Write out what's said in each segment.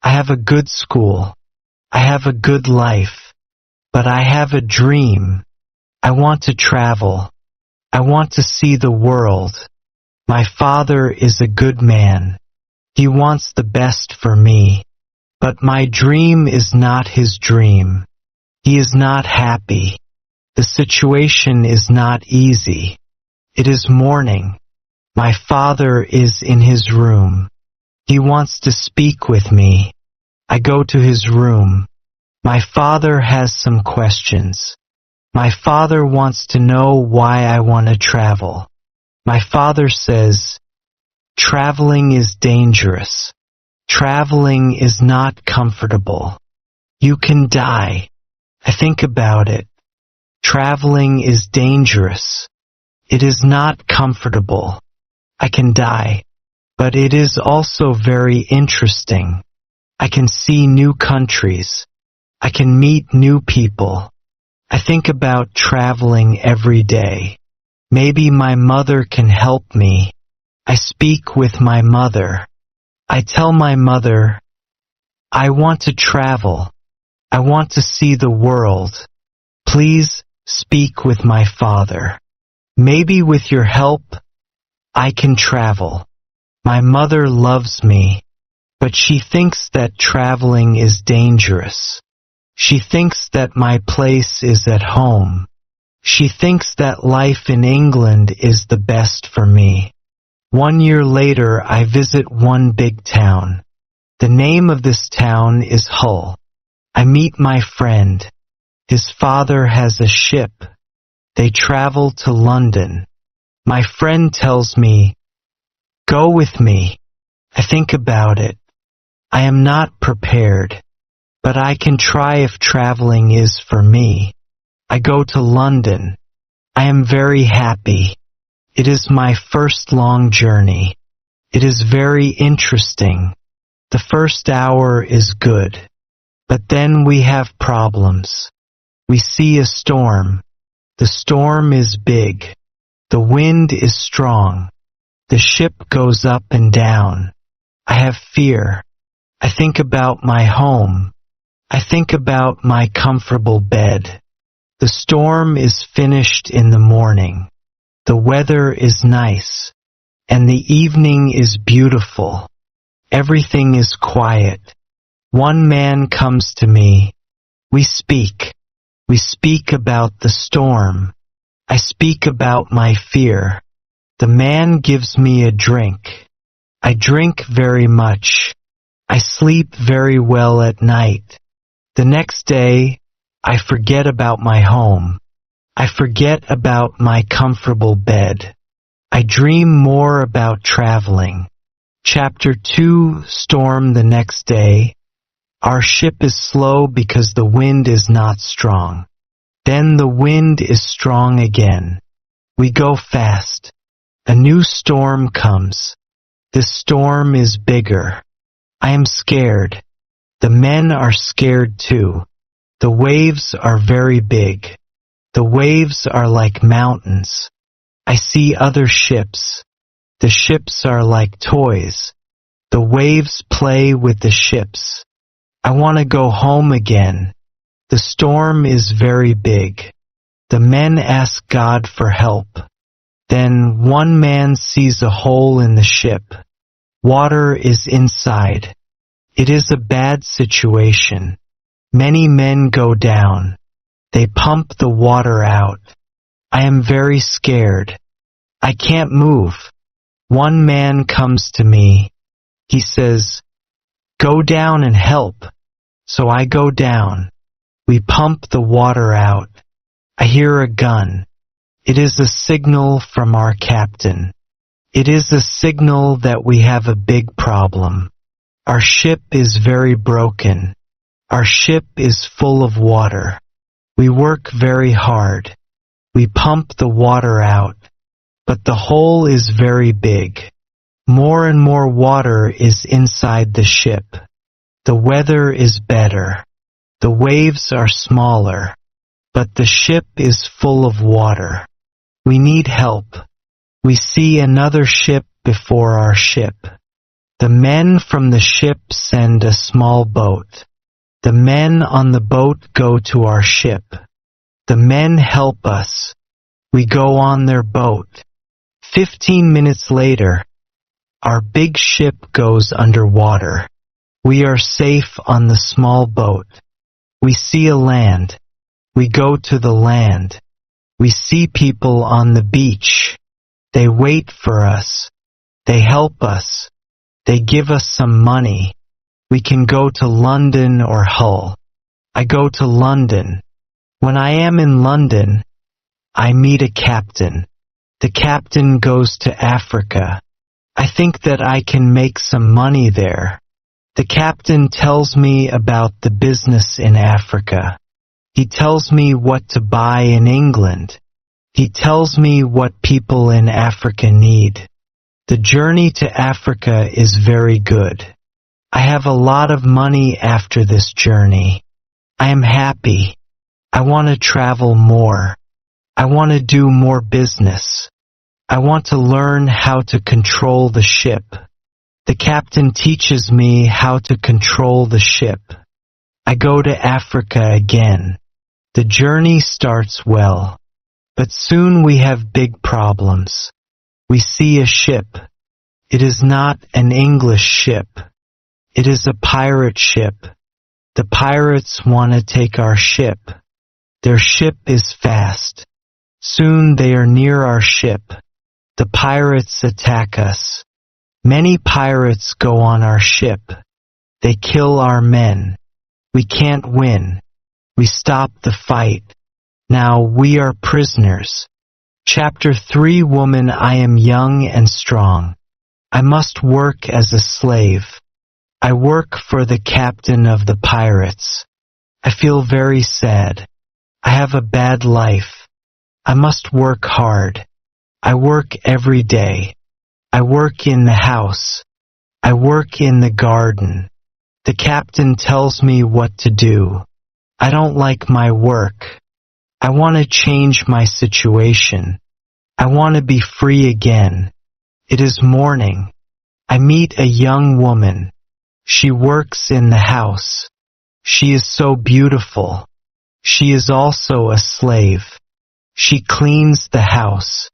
I have a good school. I have a good life. But I have a dream. I want to travel. I want to see the world. My father is a good man. He wants the best for me. But my dream is not his dream. He is not happy. The situation is not easy. It is morning. My father is in his room. He wants to speak with me. I go to his room. My father has some questions. My father wants to know why I want to travel. My father says, "Traveling is dangerous. Traveling is not comfortable. You can die." I think about it. Traveling is dangerous. It is not comfortable. I can die. But it is also very interesting. I can see new countries. I can meet new people. I think about traveling every day. Maybe my mother can help me. I speak with my mother. I tell my mother, "I want to travel. I want to see the world. Please speak with my father. Maybe with your help, I can travel." My mother loves me, but she thinks that traveling is dangerous. She thinks that my place is at home. She thinks that life in England is the best for me. 1 year later, I visit one big town. The name of this town is Hull. I meet my friend. His father has a ship. They travel to London. My friend tells me, "Go with me." I think about it. I am not prepared, but I can try if traveling is for me. I go to London. I am very happy. It is my first long journey. It is very interesting. The first hour is good. But then we have problems. We see a storm. The storm is big. The wind is strong. The ship goes up and down. I have fear. I think about my home. I think about my comfortable bed. The storm is finished in the morning. The weather is nice. And the evening is beautiful. Everything is quiet. One man comes to me. We speak. We speak about the storm. I speak about my fear. The man gives me a drink. I drink very much. I sleep very well at night. The next day, I forget about my home. I forget about my comfortable bed. I dream more about traveling. Chapter 2, Storm the next day. Our ship is slow because the wind is not strong. Then the wind is strong again. We go fast. A new storm comes. This storm is bigger. I am scared. The men are scared too. The waves are very big. The waves are like mountains. I see other ships. The ships are like toys. The waves play with the ships. I want to go home again. The storm is very big. The men ask God for help. Then one man sees a hole in the ship. Water is inside. It is a bad situation. Many men go down. They pump the water out. I am very scared. I can't move. One man comes to me. He says, "Go down and help." So I go down. We pump the water out. I hear a gun. It is a signal from our captain. It is a signal that we have a big problem. Our ship is very broken. Our ship is full of water. We work very hard. We pump the water out. But the hole is very big. More and more water is inside the ship. The weather is better. The waves are smaller. But the ship is full of water. We need help. We see another ship before our ship. The men from the ship send a small boat. The men on the boat go to our ship. The men help us. We go on their boat. 15 minutes later, our big ship goes underwater. We are safe on the small boat. We see a land. We go to the land. We see people on the beach. They wait for us. They help us. They give us some money. We can go to London or Hull. I go to London. When I am in London, I meet a captain. The captain goes to Africa. I think that I can make some money there. The captain tells me about the business in Africa. He tells me what to buy in England. He tells me what people in Africa need. The journey to Africa is very good. I have a lot of money after this journey. I am happy. I want to travel more. I want to do more business. I want to learn how to control the ship. The captain teaches me how to control the ship. I go to Africa again. The journey starts well, but soon we have big problems. We see a ship. It is not an English ship. It is a pirate ship. The pirates want to take our ship. Their ship is fast. Soon they are near our ship. The pirates attack us. Many pirates go on our ship. They kill our men. We can't win. We stop the fight. Now we are prisoners. Chapter 3. Woman, I am young and strong. I must work as a slave. I work for the captain of the pirates. I feel very sad. I have a bad life. I must work hard. I work every day. I work in the house. I work in the garden. The captain tells me what to do. I don't like my work. I want to change my situation. I want to be free again. It is morning. I meet a young woman. She works in the house. She is so beautiful. She is also a slave. She cleans the house.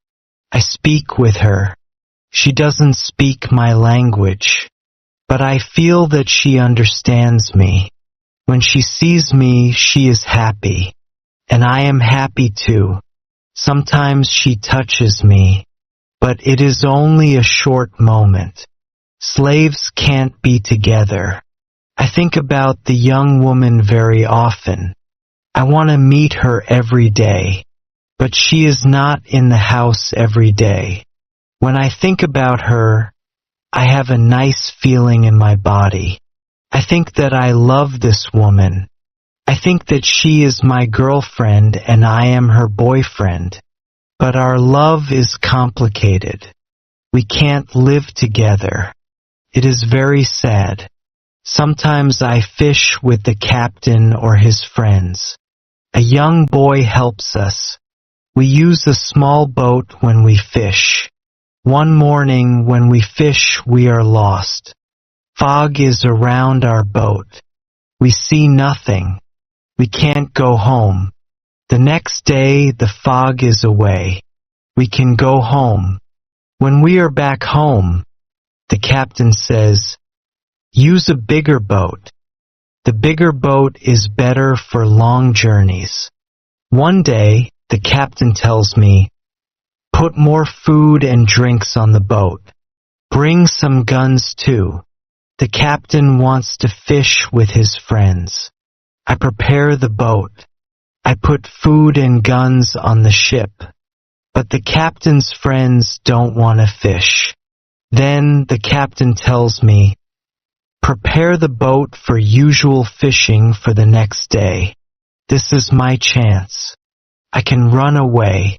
I speak with her. She doesn't speak my language, but I feel that she understands me. When she sees me, she is happy, and I am happy too. Sometimes she touches me, but it is only a short moment. Slaves can't be together. I think about the young woman very often. I want to meet her every day, but she is not in the house every day. When I think about her, I have a nice feeling in my body. I think that I love this woman. I think that she is my girlfriend and I am her boyfriend. But our love is complicated. We can't live together. It is very sad. Sometimes I fish with the captain or his friends. A young boy helps us. We use a small boat when we fish. One morning when we fish, we are lost. Fog is around our boat. We see nothing. We can't go home. The next day, the fog is away. We can go home. When we are back home, the captain says, "Use a bigger boat." The bigger boat is better for long journeys. One day, the captain tells me, "Put more food and drinks on the boat. Bring some guns too." The captain wants to fish with his friends. I prepare the boat. I put food and guns on the ship. But the captain's friends don't want to fish. Then the captain tells me, "Prepare the boat for usual fishing for the next day. This is my chance. I can run away.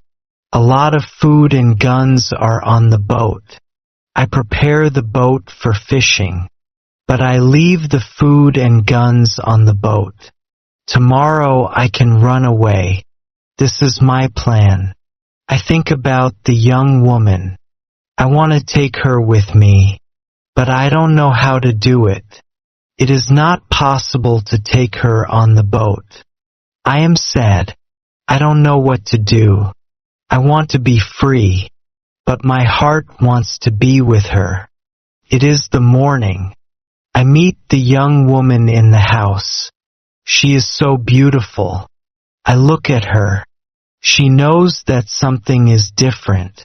A lot of food and guns are on the boat. I prepare the boat for fishing, but I leave the food and guns on the boat. Tomorrow I can run away. This is my plan. I think about the young woman. I want to take her with me. but I don't know how to do it. It is not possible to take her on the boat. I am sad. I don't know what to do. I want to be free, but my heart wants to be with her. It is the morning. I meet the young woman in the house. She is so beautiful. I look at her. She knows that something is different.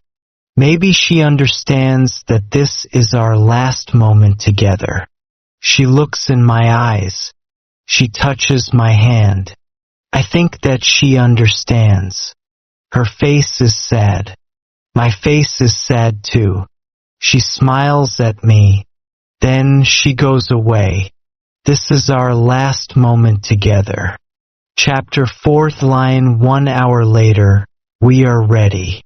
Maybe she understands that this is our last moment together. She looks in my eyes. She touches my hand. I think that she understands. Her face is sad. My face is sad too. She smiles at me. Then she goes away. This is our last moment together. Chapter 4th line 1 hour later, we are ready.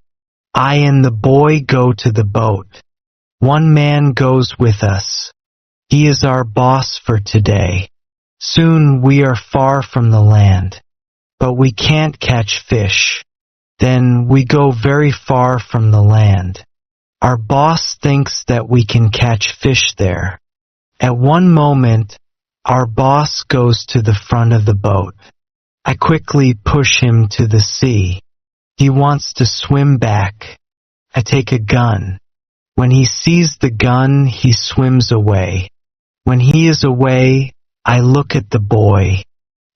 I and the boy go to the boat. One man goes with us. He is our boss for today. Soon we are far from the land, but we can't catch fish. Then we go very far from the land. Our boss thinks that we can catch fish there. At one moment, our boss goes to the front of the boat. I quickly push him to the sea. He wants to swim back. I take a gun. When he sees the gun, he swims away. When he is away, I look at the boy.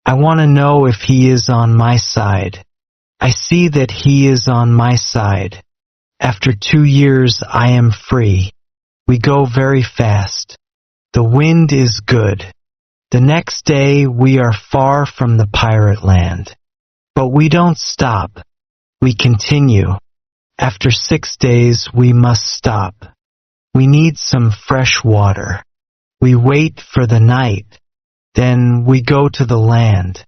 I want to know if he is on my side. I see that he is on my side. After 2 years, I am free. We go very fast. The wind is good. The next day, we are far from the pirate land. But we don't stop. We continue. After 6 days, we must stop. We need some fresh water. We wait for the night. Then we go to the land.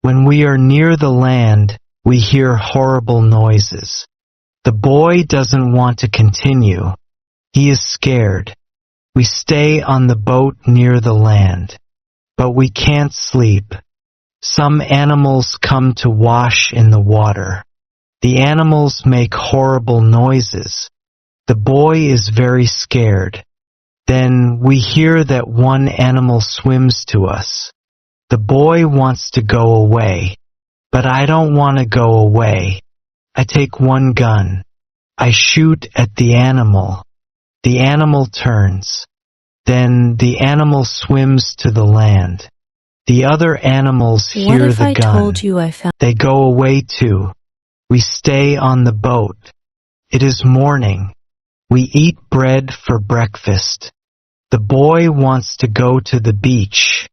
When we are near the land, we hear horrible noises. The boy doesn't want to continue. He is scared. We stay on the boat near the land. But we can't sleep. Some animals come to wash in the water. The animals make horrible noises. The boy is very scared. Then we hear that one animal swims to us. The boy wants to go away, but I don't want to go away. I take one gun. I shoot at the animal. The animal turns. Then the animal swims to the land. The other animals hear the gun. They go away too. We stay on the boat. It is morning. We eat bread for breakfast. The boy wants to go to the beach.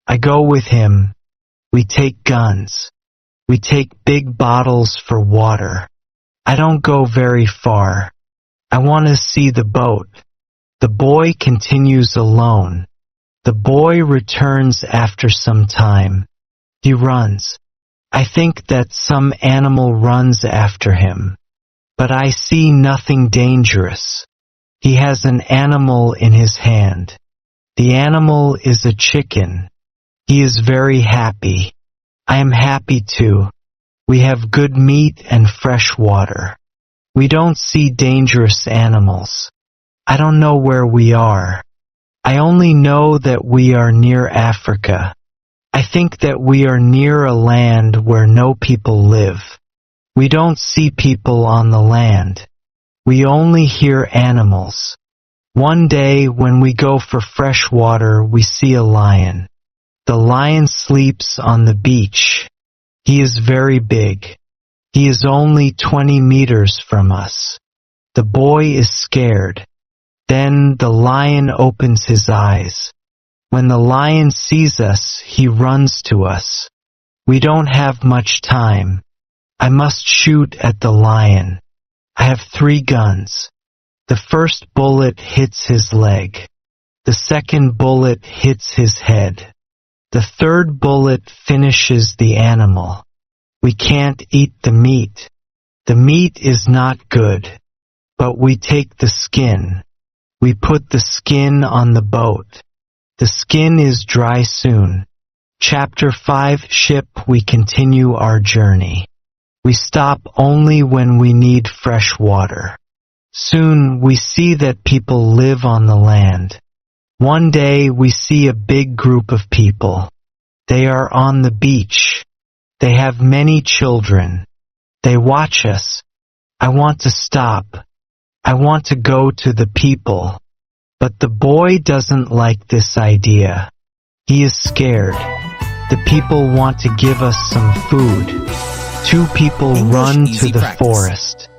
I go with him. We take guns. We take big bottles for water. I don't go very far. I want to see the boat. The boy continues alone. The boy returns after some time. He runs. I think that some animal runs after him. But I see nothing dangerous. He has an animal in his hand. The animal is a chicken. He is very happy. I am happy too. We have good meat and fresh water. We don't see dangerous animals. I don't know where we are. I only know that we are near Africa. I think that we are near a land where no people live. We don't see people on the land. We only hear animals. One day when we go for fresh water, we see a lion. The lion sleeps on the beach. He is very big. He is only 20 meters from us. The boy is scared. Then the lion opens his eyes. When the lion sees us, he runs to us. We don't have much time. I must shoot at the lion. I have 3 guns. The first bullet hits his leg. The second bullet hits his head. The third bullet finishes the animal. We can't eat the meat. The meat is not good. But we take the skin. We put the skin on the boat. The skin is dry soon. Chapter 5 Ship. We continue our journey. We stop only when we need fresh water. Soon we see that people live on the land. One day we see a big group of people. They are on the beach. They have many children. They watch us. I want to stop. I want to go to the people. But the boy doesn't like this idea. He is scared. The people want to give us some food. Two people run to the forest.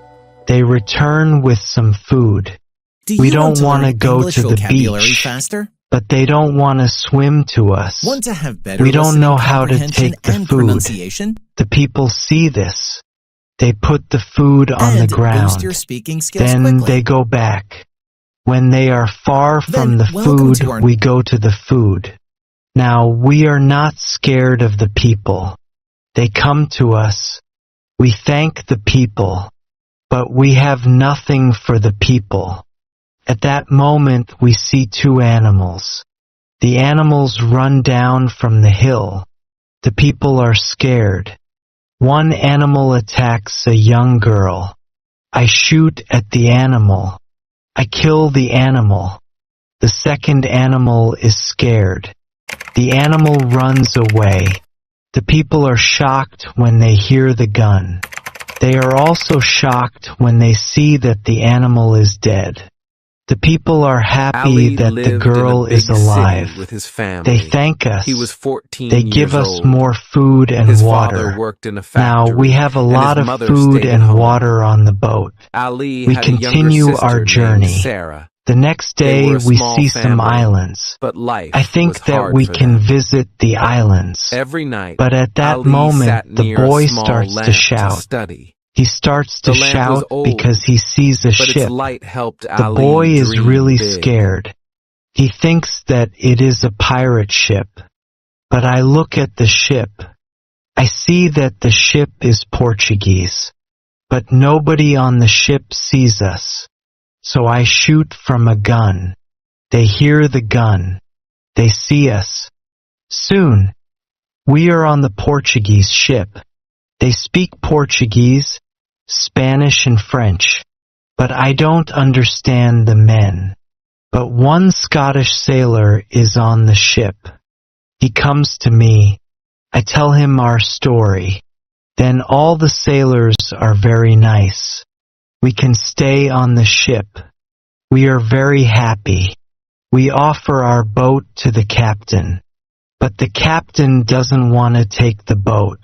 They return with some food. We don't want to go to the beach, but they don't want to swim to us. We don't know how to take the food. The people see this. They put the food on the ground. Then they go back. When they are far from the food, we go to the food. Now we are not scared of the people. They come to us. We thank the people, but we have nothing for the people. At that moment we see two animals. The animals run down from the hill. The people are scared. One animal attacks a young girl. I shoot at the animal. I kill the animal. The second animal is scared. The animal runs away. The people are shocked when they hear the gun. They are also shocked when they see that the animal is dead. The people are happy that the girl is alive. They thank us. They give us more food and water. Now we have a lot of food and water on the boat. We continue our journey. The next day we see some islands. I think that we can visit the islands. But at that moment the boy starts to shout. He starts to shout because he sees a ship. The boy is really scared. He thinks that it is a pirate ship. But I look at the ship. I see that the ship is Portuguese. But nobody on the ship sees us. So I shoot from a gun. They hear the gun. They see us. Soon, we are on the Portuguese ship. They speak Portuguese, Spanish and French, but I don't understand the men. But one Scottish sailor is on the ship. He comes to me. I tell him our story. Then all the sailors are very nice. We can stay on the ship. We are very happy. We offer our boat to the captain. But the captain doesn't want to take the boat.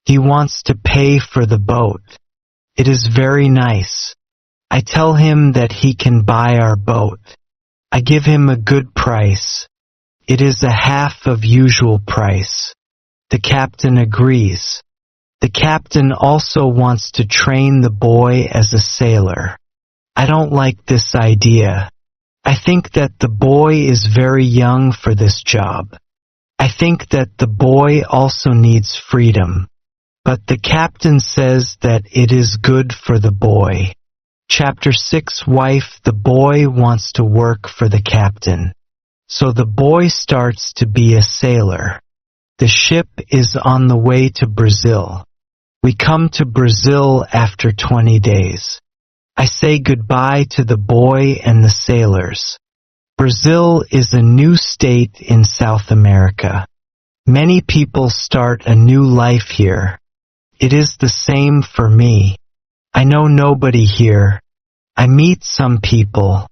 He wants to pay for the boat. It is very nice. I tell him that he can buy our boat. I give him a good price. It is a half of usual price. The captain agrees. The captain also wants to train the boy as a sailor. I don't like this idea. I think that the boy is very young for this job. I think that the boy also needs freedom. But the captain says that it is good for the boy. Chapter 6 Wife. The boy wants to work for the captain. So the boy starts to be a sailor. The ship is on the way to Brazil. We come to Brazil after 20 days. I say goodbye to the boy and the sailors. Brazil is a new state in South America. Many people start a new life here. It is the same for me. I know nobody here. I meet some people.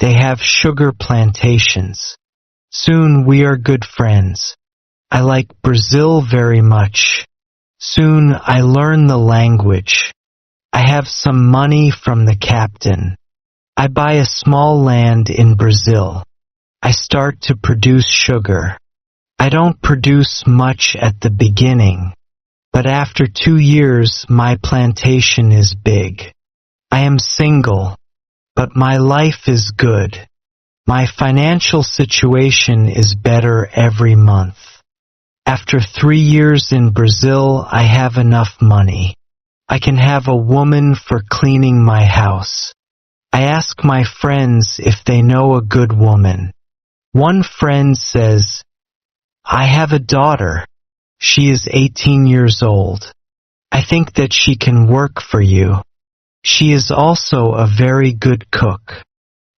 They have sugar plantations. Soon we are good friends. I like Brazil very much. Soon I learn the language. I have some money from the captain. I buy a small land in Brazil. I start to produce sugar. I don't produce much at the beginning, but after 2 years my plantation is big. I am single, but my life is good. My financial situation is better every month. After 3 years in Brazil, I have enough money. I can have a woman for cleaning my house. I ask my friends if they know a good woman. One friend says, I have a daughter. She is 18 years old. I think that she can work for you. She is also a very good cook.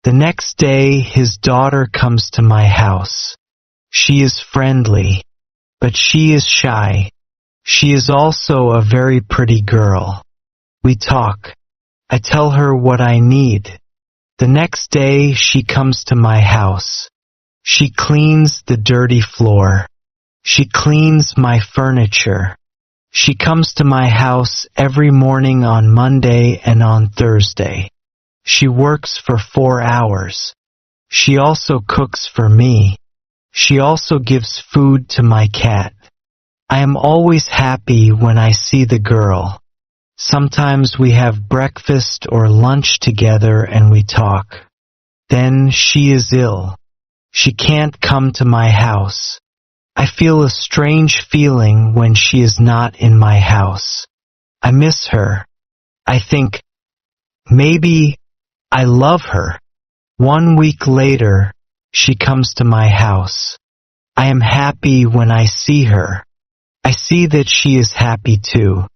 The next day his daughter comes to my house. She is friendly, but she is shy. She is also a very pretty girl. We talk. I tell her what I need. The next day she comes to my house. She cleans the dirty floor. She cleans my furniture. She comes to my house every morning on Monday and on Thursday. She works for 4 hours. She also cooks for me. She also gives food to my cat. I am always happy when I see the girl. Sometimes we have breakfast or lunch together and we talk. Then she is ill. She can't come to my house. I feel a strange feeling when she is not in my house. I miss her. I think, maybe I love her. 1 week later, she comes to my house. I am happy when I see her. I see that she is happy too.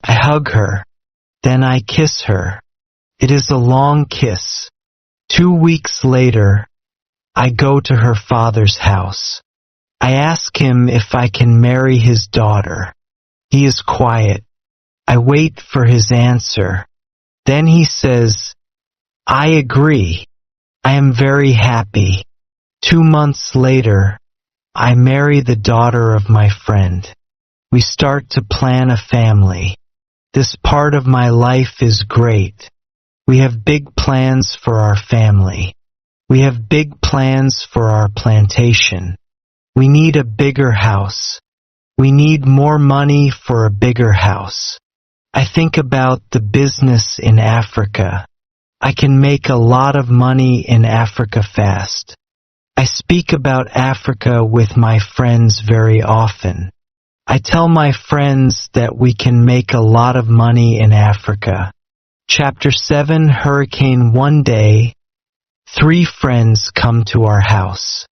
I hug her. Then I kiss her. It is a long kiss. 2 weeks later, I go to her father's house. I ask him if I can marry his daughter. He is quiet. I wait for his answer. Then he says, I agree. I am very happy. 2 months later, I marry the daughter of my friend. We start to plan a family. This part of my life is great. We have big plans for our family. We have big plans for our plantation. We need a bigger house. We need more money for a bigger house. I think about the business in Africa. I can make a lot of money in Africa fast. I speak about Africa with my friends very often. I tell my friends that we can make a lot of money in Africa. Chapter 7, Hurricane. One day, 3 friends come to our house.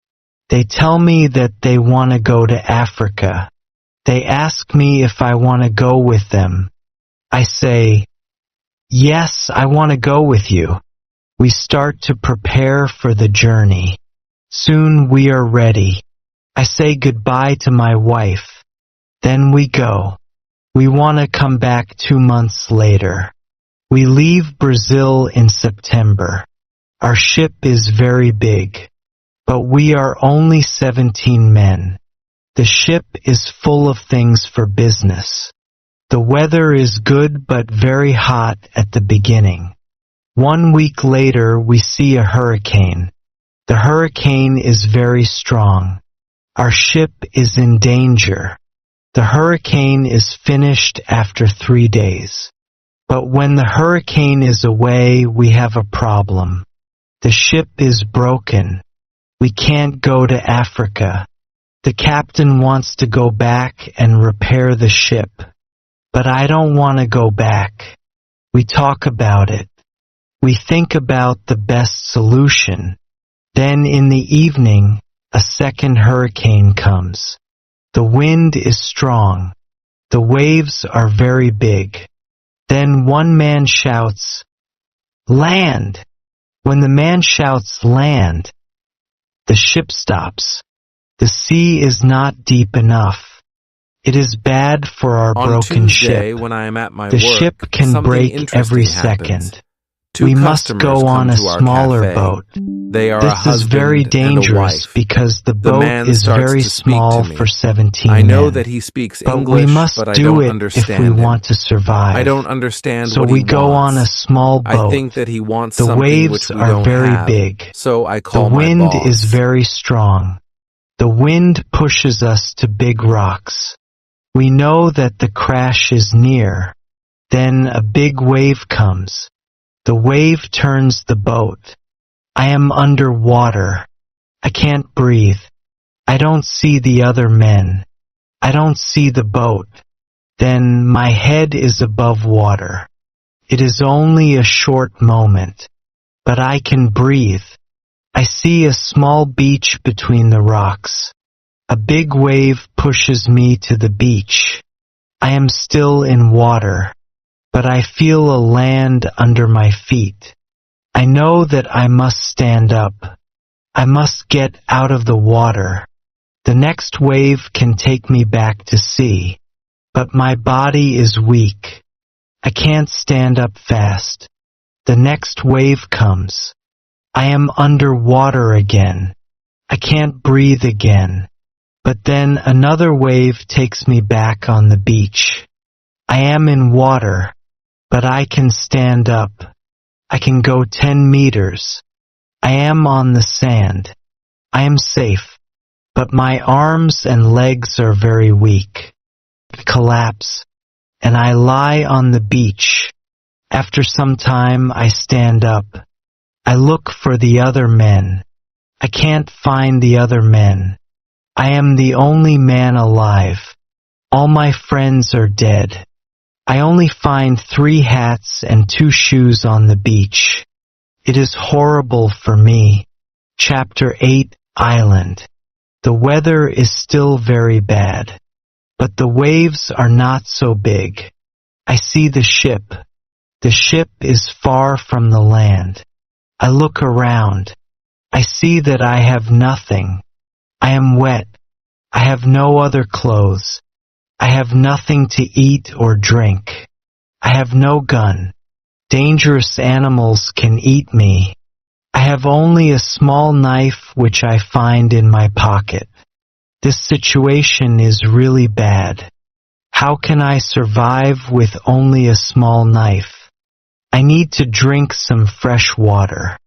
They tell me that they want to go to Africa. They ask me if I want to go with them. I say, yes, I want to go with you. We start to prepare for the journey. Soon we are ready. I say goodbye to my wife. Then we go. We want to come back 2 months later. We leave Brazil in September. Our ship is very big, but we are only 17 men. The ship is full of things for business. The weather is good but very hot at the beginning. 1 week later we see a hurricane. The hurricane is very strong. Our ship is in danger. The hurricane is finished after 3 days. But when the hurricane is away, we have a problem. The ship is broken. We can't go to Africa. The captain wants to go back and repair the ship. But I don't want to go back. We talk about it. We think about the best solution. Then in the evening, a second hurricane comes. The wind is strong. The waves are very big. Then one man shouts, "Land!" When the man shouts land, the ship stops. The sea is not deep enough. It is bad for our broken ship. When I am at my The work, ship can break every second. We must go on a smaller boat. They are This is very dangerous because the boat is very small for 17 men. I know that he speaks But English, we must but I do don't it understand if we him. want to survive. I don't understand So what we he go wants. on a small boat. I think that he wants The something waves which we are don't very have. big. So I The call my wind boss. is very strong. The wind pushes us to big rocks. We know that the crash is near. Then a big wave comes. The wave turns the boat. I am under water. I can't breathe. I don't see the other men. I don't see the boat. Then my head is above water. It is only a short moment, but I can breathe. I see a small beach between the rocks. A big wave pushes me to the beach. I am still in water. but I feel a land under my feet. I know that I must stand up. I must get out of the water. The next wave can take me back to sea, but my body is weak. I can't stand up fast. The next wave comes. I am under water again. I can't breathe again. But then another wave takes me back on the beach. I am in water, but I can stand up. I can go 10 meters. I am on the sand. I am safe, but my arms and legs are very weak. I collapse, and I lie on the beach. After some time, I stand up. I look for the other men. I can't find the other men. I am the only man alive. All my friends are dead. I only find 3 hats and 2 shoes on the beach. It is horrible for me. Chapter 8, Island. The weather is still very bad, but the waves are not so big. I see the ship. The ship is far from the land. I look around. I see that I have nothing. I am wet. I have no other clothes. I have nothing to eat or drink. I have no gun. Dangerous animals can eat me. I have only a small knife which I find in my pocket. This situation is really bad. How can I survive with only a small knife? I need to drink some fresh water.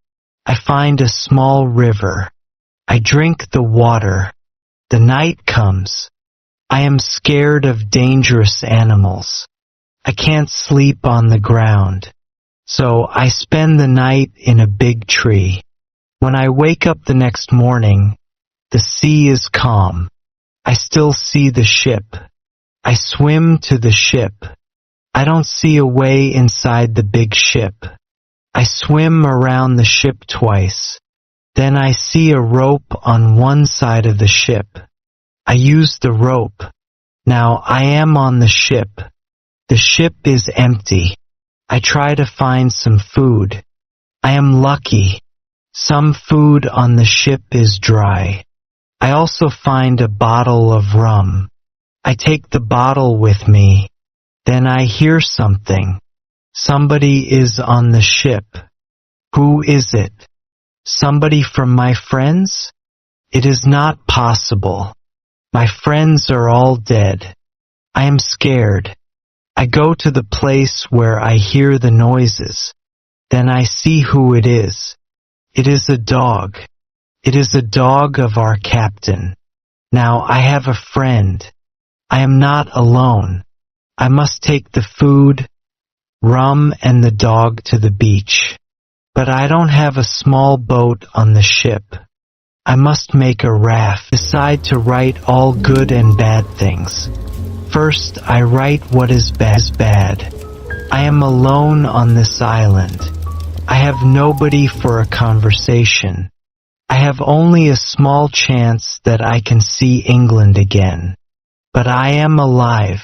I find a small river. I drink the water. The night comes. I am scared of dangerous animals. I can't sleep on the ground. So I spend the night in a big tree. When I wake up the next morning, the sea is calm. I still see the ship. I swim to the ship. I don't see a way inside the big ship. I swim around the ship twice. Then I see a rope on one side of the ship. I use the rope. Now I am on the ship. The ship is empty. I try to find some food. I am lucky. Some food on the ship is dry. I also find a bottle of rum. I take the bottle with me. Then I hear something. Somebody is on the ship. Who is it? Somebody from my friends? It is not possible. My friends are all dead. I am scared. I go to the place where I hear the noises. Then I see who it is. It is a dog. It is a dog of our captain. Now I have a friend. I am not alone. I must take the food, rum, and the dog to the beach. But I don't have a small boat on the ship. I must make a raft. Decide to write all good and bad things. First, I write what is bad. I am alone on this island. I have nobody for a conversation. I have only a small chance that I can see England again. But I am alive.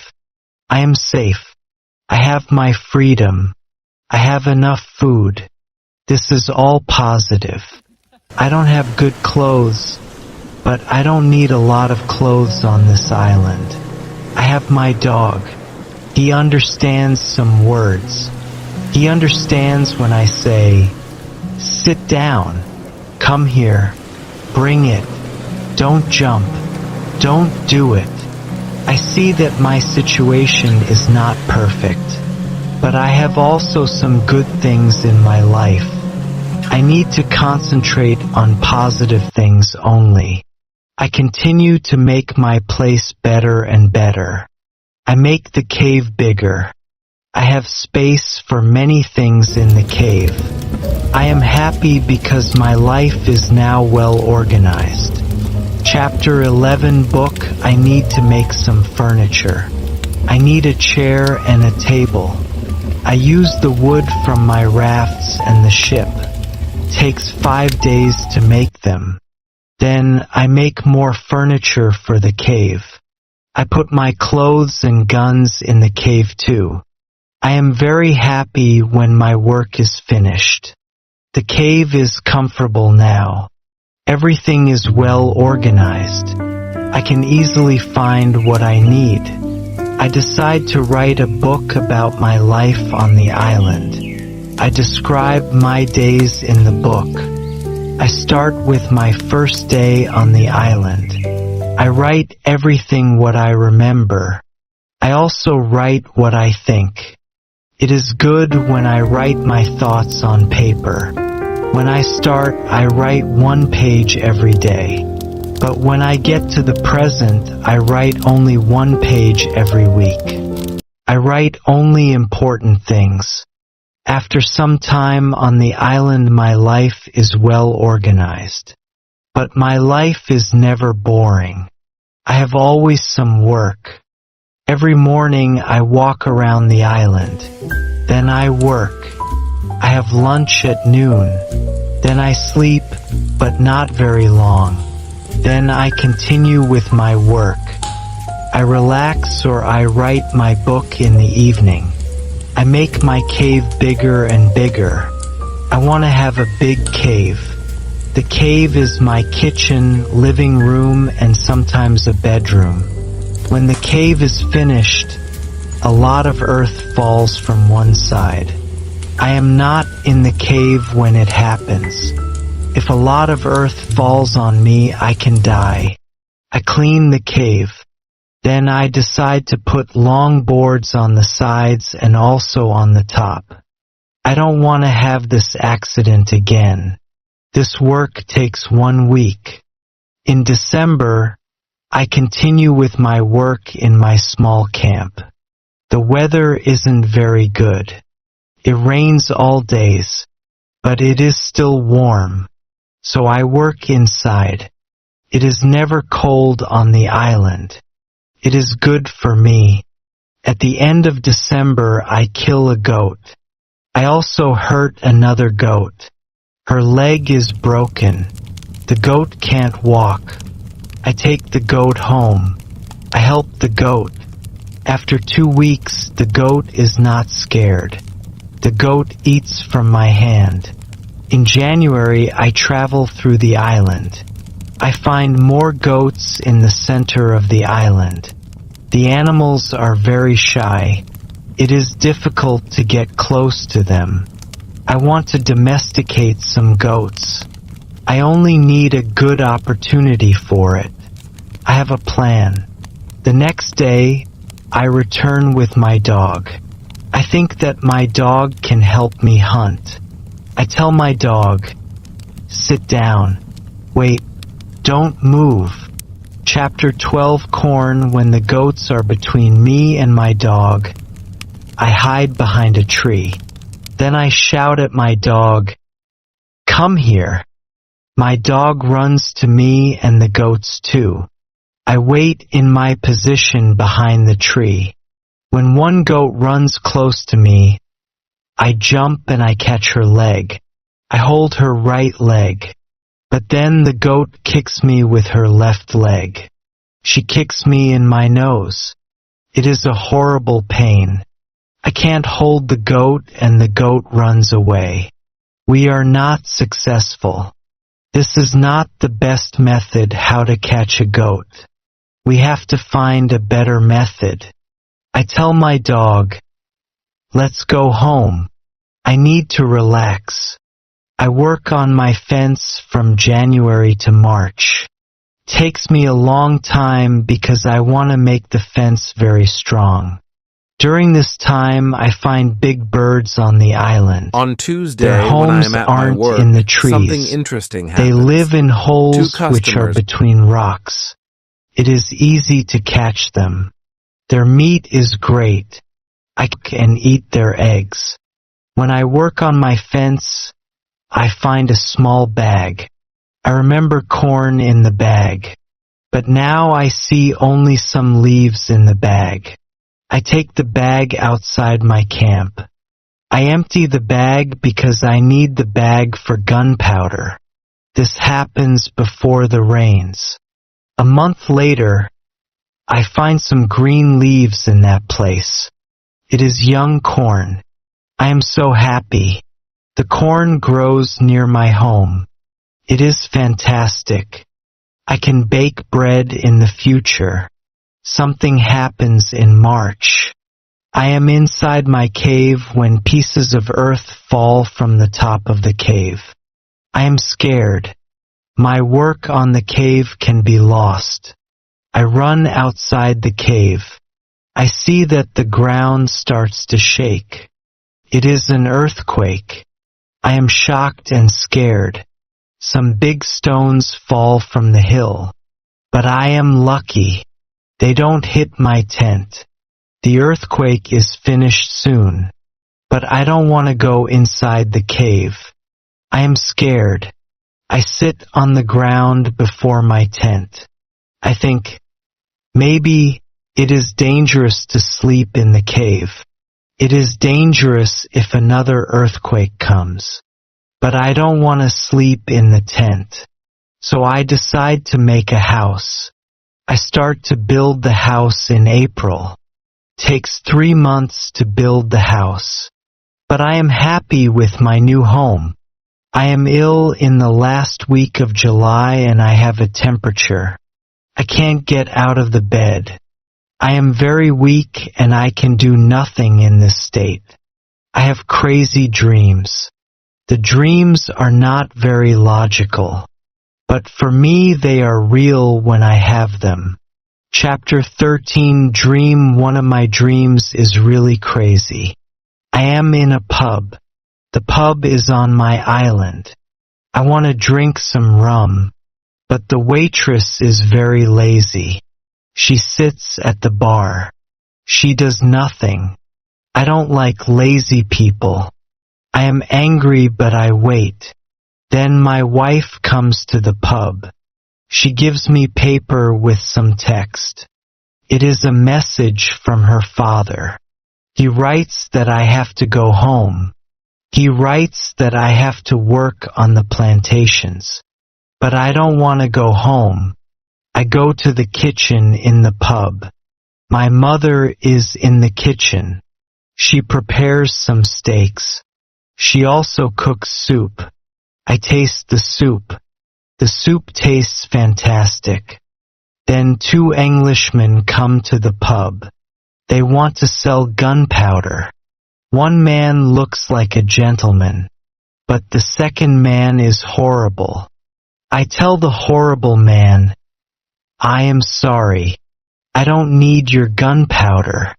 I am safe. I have my freedom. I have enough food. This is all positive. I don't have good clothes, but I don't need a lot of clothes on this island. I have my dog. He understands some words. He understands when I say, "Sit down, come here, bring it, don't jump, don't do it." I see that my situation is not perfect, but I have also some good things in my life. I need to concentrate on positive things only. I continue to make my place better and better. I make the cave bigger. I have space for many things in the cave. I am happy because my life is now well organized. Chapter 11 book. I need to make some furniture. I need a chair and a table. I use the wood from my rafts and the ship. Takes 5 days to make them. Then I make more furniture for the cave. I put my clothes and guns in the cave too. I am very happy when my work is finished. The cave is comfortable now. Everything is well organized. I can easily find what I need. I decide to write a book about my life on the island. I describe my days in the book. I start with my first day on the island. I write everything what I remember. I also write what I think. It is good when I write my thoughts on paper. When I start, I write 1 page every day. But when I get to the present, I write only 1 page every week. I write only important things. After some time on the island, my life is well organized. But my life is never boring. I have always some work. Every morning I walk around the island. Then I work. I have lunch at noon. Then I sleep, but not very long. Then I continue with my work. I relax or I write my book in the evening. I make my cave bigger and bigger. I want to have a big cave. The cave is my kitchen, living room, and sometimes a bedroom. When the cave is finished, a lot of earth falls from one side. I am not in the cave when it happens. If a lot of earth falls on me, I can die. I clean the cave. Then I decide to put long boards on the sides and also on the top. I don't want to have this accident again. This work takes 1 week. In December, I continue with my work in my small camp. The weather isn't very good. It rains all days, but it is still warm. So I work inside. It is never cold on the island. It is good for me. At the end of December, I kill a goat. I also hurt another goat. Her leg is broken. The goat can't walk. I take the goat home. I help the goat. After 2 weeks, the goat is not scared. The goat eats from my hand. In January, I travel through the island. I find more goats in the center of the island. The animals are very shy. It is difficult to get close to them. I want to domesticate some goats. I only need a good opportunity for it. I have a plan. The next day, I return with my dog. I think that my dog can help me hunt. I tell my dog, "Sit down. Wait, don't move." Chapter 12 Corn. When the goats are between me and my dog, I hide behind a tree. Then I shout at my dog, "Come here." My dog runs to me and the goats too. I wait in my position behind the tree. When one goat runs close to me, I jump and I catch her leg. I hold her right leg. But then the goat kicks me with her left leg. She kicks me in my nose. It is a horrible pain. I can't hold the goat and the goat runs away. We are not successful. This is not the best method how to catch a goat. We have to find a better method. I tell my dog, "Let's go home. I need to relax." I work on my fence from January to March. Takes me a long time because I want to make the fence very strong. During this time, I find big birds on the island. On Tuesday, Their when I homes am at aren't my work, in the trees. something interesting happens. They live in holes Two which are customers- between rocks. It is easy to catch them. Their meat is great. I can eat their eggs. When I work on my fence, I find a small bag. I remember corn in the bag. But now I see only some leaves in the bag. I take the bag outside my camp. I empty the bag because I need the bag for gunpowder. This happens before the rains. A month later, I find some green leaves in that place. It is young corn. I am so happy. The corn grows near my home. It is fantastic. I can bake bread in the future. Something happens in March. I am inside my cave when pieces of earth fall from the top of the cave. I am scared. My work on the cave can be lost. I run outside the cave. I see that the ground starts to shake. It is an earthquake. I am shocked and scared. Some big stones fall from the hill. But I am lucky. They don't hit my tent. The earthquake is finished soon. But I don't want to go inside the cave. I am scared. I sit on the ground before my tent. I think, maybe it is dangerous to sleep in the cave. It is dangerous if another earthquake comes. But I don't want to sleep in the tent. So I decide to make a house. I start to build the house in April. Takes 3 months to build the house. But I am happy with my new home. I am ill in the last week of July and I have a temperature. I can't get out of the bed. I am very weak and I can do nothing in this state. I have crazy dreams. The dreams are not very logical. But for me they are real when I have them. Chapter 13 Dream. One of my dreams is really crazy. I am in a pub. The pub is on my island. I want to drink some rum. But the waitress is very lazy. She sits at the bar. She does nothing. I don't like lazy people. I am angry but I wait. Then my wife comes to the pub. She gives me paper with some text. It is a message from her father. He writes that I have to go home. He writes that I have to work on the plantations. But I don't want to go home. I go to the kitchen in the pub. My mother is in the kitchen. She prepares some steaks. She also cooks soup. I taste the soup. The soup tastes fantastic. Then 2 Englishmen come to the pub. They want to sell gunpowder. One man looks like a gentleman, but the second man is horrible. I tell the horrible man, I am sorry. I don't need your gunpowder.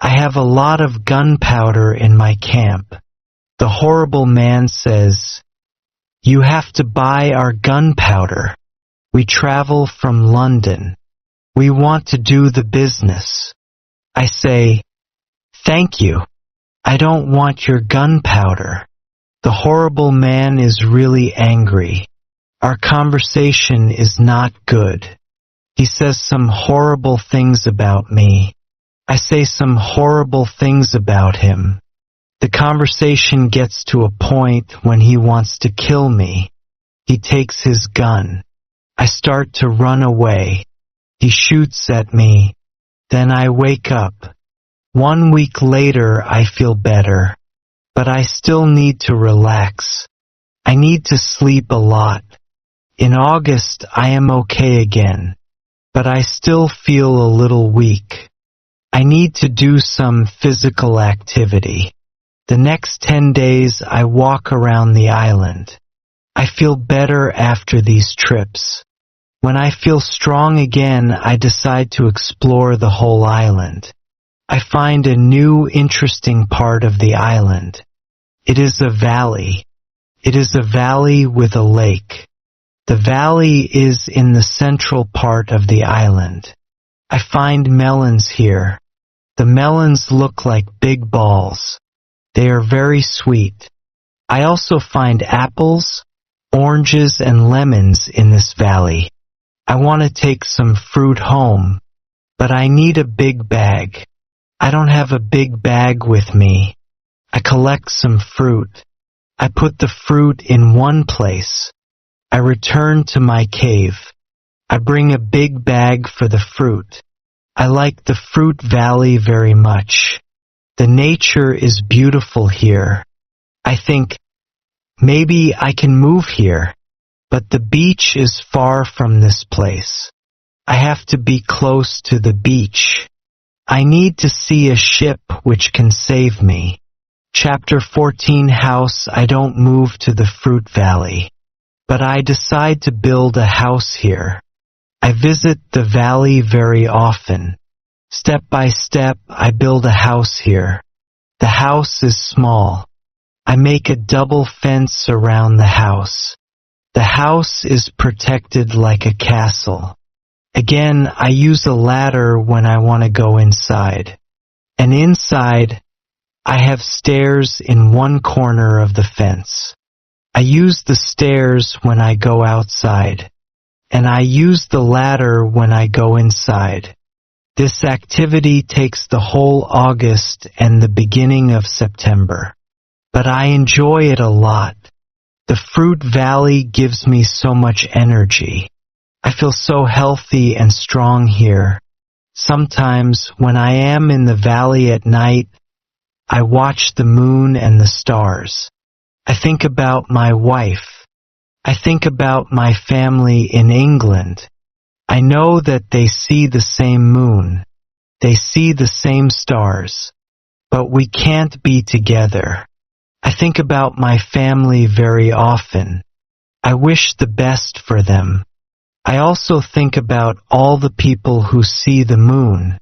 I have a lot of gunpowder in my camp. The horrible man says, you have to buy our gunpowder. We travel from London. We want to do the business. I say, thank you. I don't want your gunpowder. The horrible man is really angry. Our conversation is not good. He says some horrible things about me. I say some horrible things about him. The conversation gets to a point when he wants to kill me. He takes his gun. I start to run away. He shoots at me. Then I wake up. 1 week later I feel better. But I still need to relax. I need to sleep a lot. In August I am okay again. But I still feel a little weak. I need to do some physical activity. The next 10 days I walk around the island. I feel better after these trips. When I feel strong again, I decide to explore the whole island. I find a new interesting part of the island. It is a valley. It is a valley with a lake. The valley is in the central part of the island. I find melons here. The melons look like big balls. They are very sweet. I also find apples, oranges, and lemons in this valley. I want to take some fruit home, but I need a big bag. I don't have a big bag with me. I collect some fruit. I put the fruit in one place. I return to my cave. I bring a big bag for the fruit. I like the fruit valley very much. The nature is beautiful here. I think, maybe I can move here, but the beach is far from this place. I have to be close to the beach. I need to see a ship which can save me. Chapter 14 House. I don't move to the fruit valley, but I decide to build a house here. I visit the valley very often. Step by step, I build a house here. The house is small. I make a double fence around the house. The house is protected like a castle. Again, I use a ladder when I want to go inside. And inside, I have stairs in one corner of the fence. I use the stairs when I go outside, and I use the ladder when I go inside. This activity takes the whole August and the beginning of September, but I enjoy it a lot. The fruit valley gives me so much energy. I feel so healthy and strong here. Sometimes, when I am in the valley at night, I watch the moon and the stars. I think about my wife. I think about my family in England. I know that they see the same moon. They see the same stars. But we can't be together. I think about my family very often. I wish the best for them. I also think about all the people who see the moon.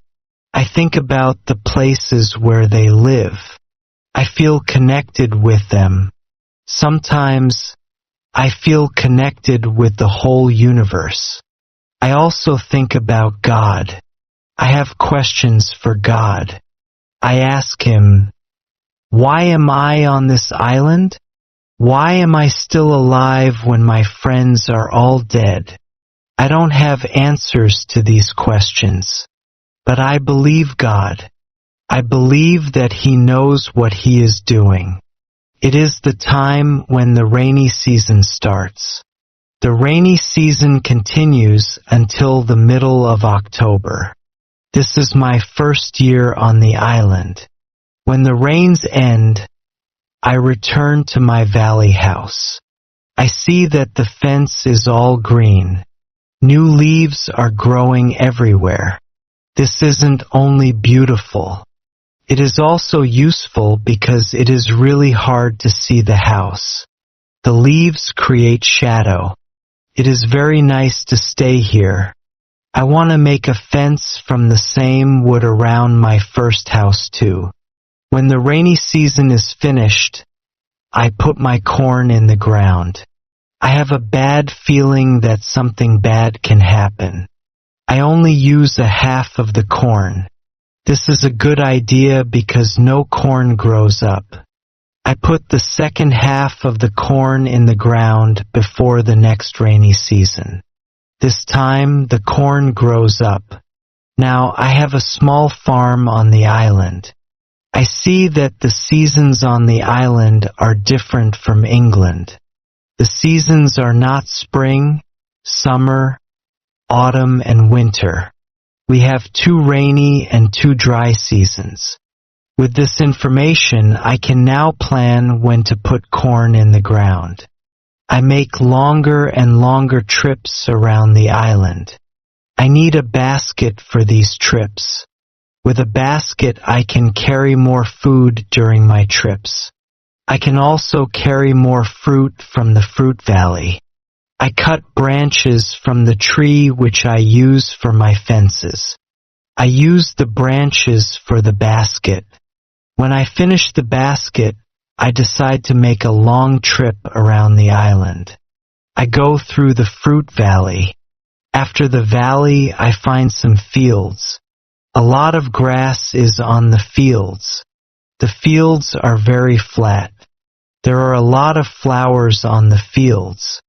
I think about the places where they live. I feel connected with them. Sometimes, I feel connected with the whole universe. I also think about God. I have questions for God. I ask Him, why am I on this island? Why am I still alive when my friends are all dead? I don't have answers to these questions, but I believe God. I believe that He knows what He is doing. It is the time when the rainy season starts. The rainy season continues until the middle of October. This is my first year on the island. When the rains end, I return to my valley house. I see that the fence is all green. New leaves are growing everywhere. This isn't only beautiful. It is also useful because it is really hard to see the house. The leaves create shadow. It is very nice to stay here. I want to make a fence from the same wood around my first house too. When the rainy season is finished, I put my corn in the ground. I have a bad feeling that something bad can happen. I only use a half of the corn. This is a good idea because no corn grows up. I put the second half of the corn in the ground before the next rainy season. This time the corn grows up. Now I have a small farm on the island. I see that the seasons on the island are different from England. The seasons are not spring, summer, autumn, and winter. We have 2 rainy and 2 dry seasons. With this information, I can now plan when to put corn in the ground. I make longer and longer trips around the island. I need a basket for these trips. With a basket, I can carry more food during my trips. I can also carry more fruit from the fruit valley. I cut branches from the tree which I use for my fences. I use the branches for the basket. When I finish the basket, I decide to make a long trip around the island. I go through the fruit valley. After the valley, I find some fields. A lot of grass is on the fields. The fields are very flat. There are a lot of flowers on the fields.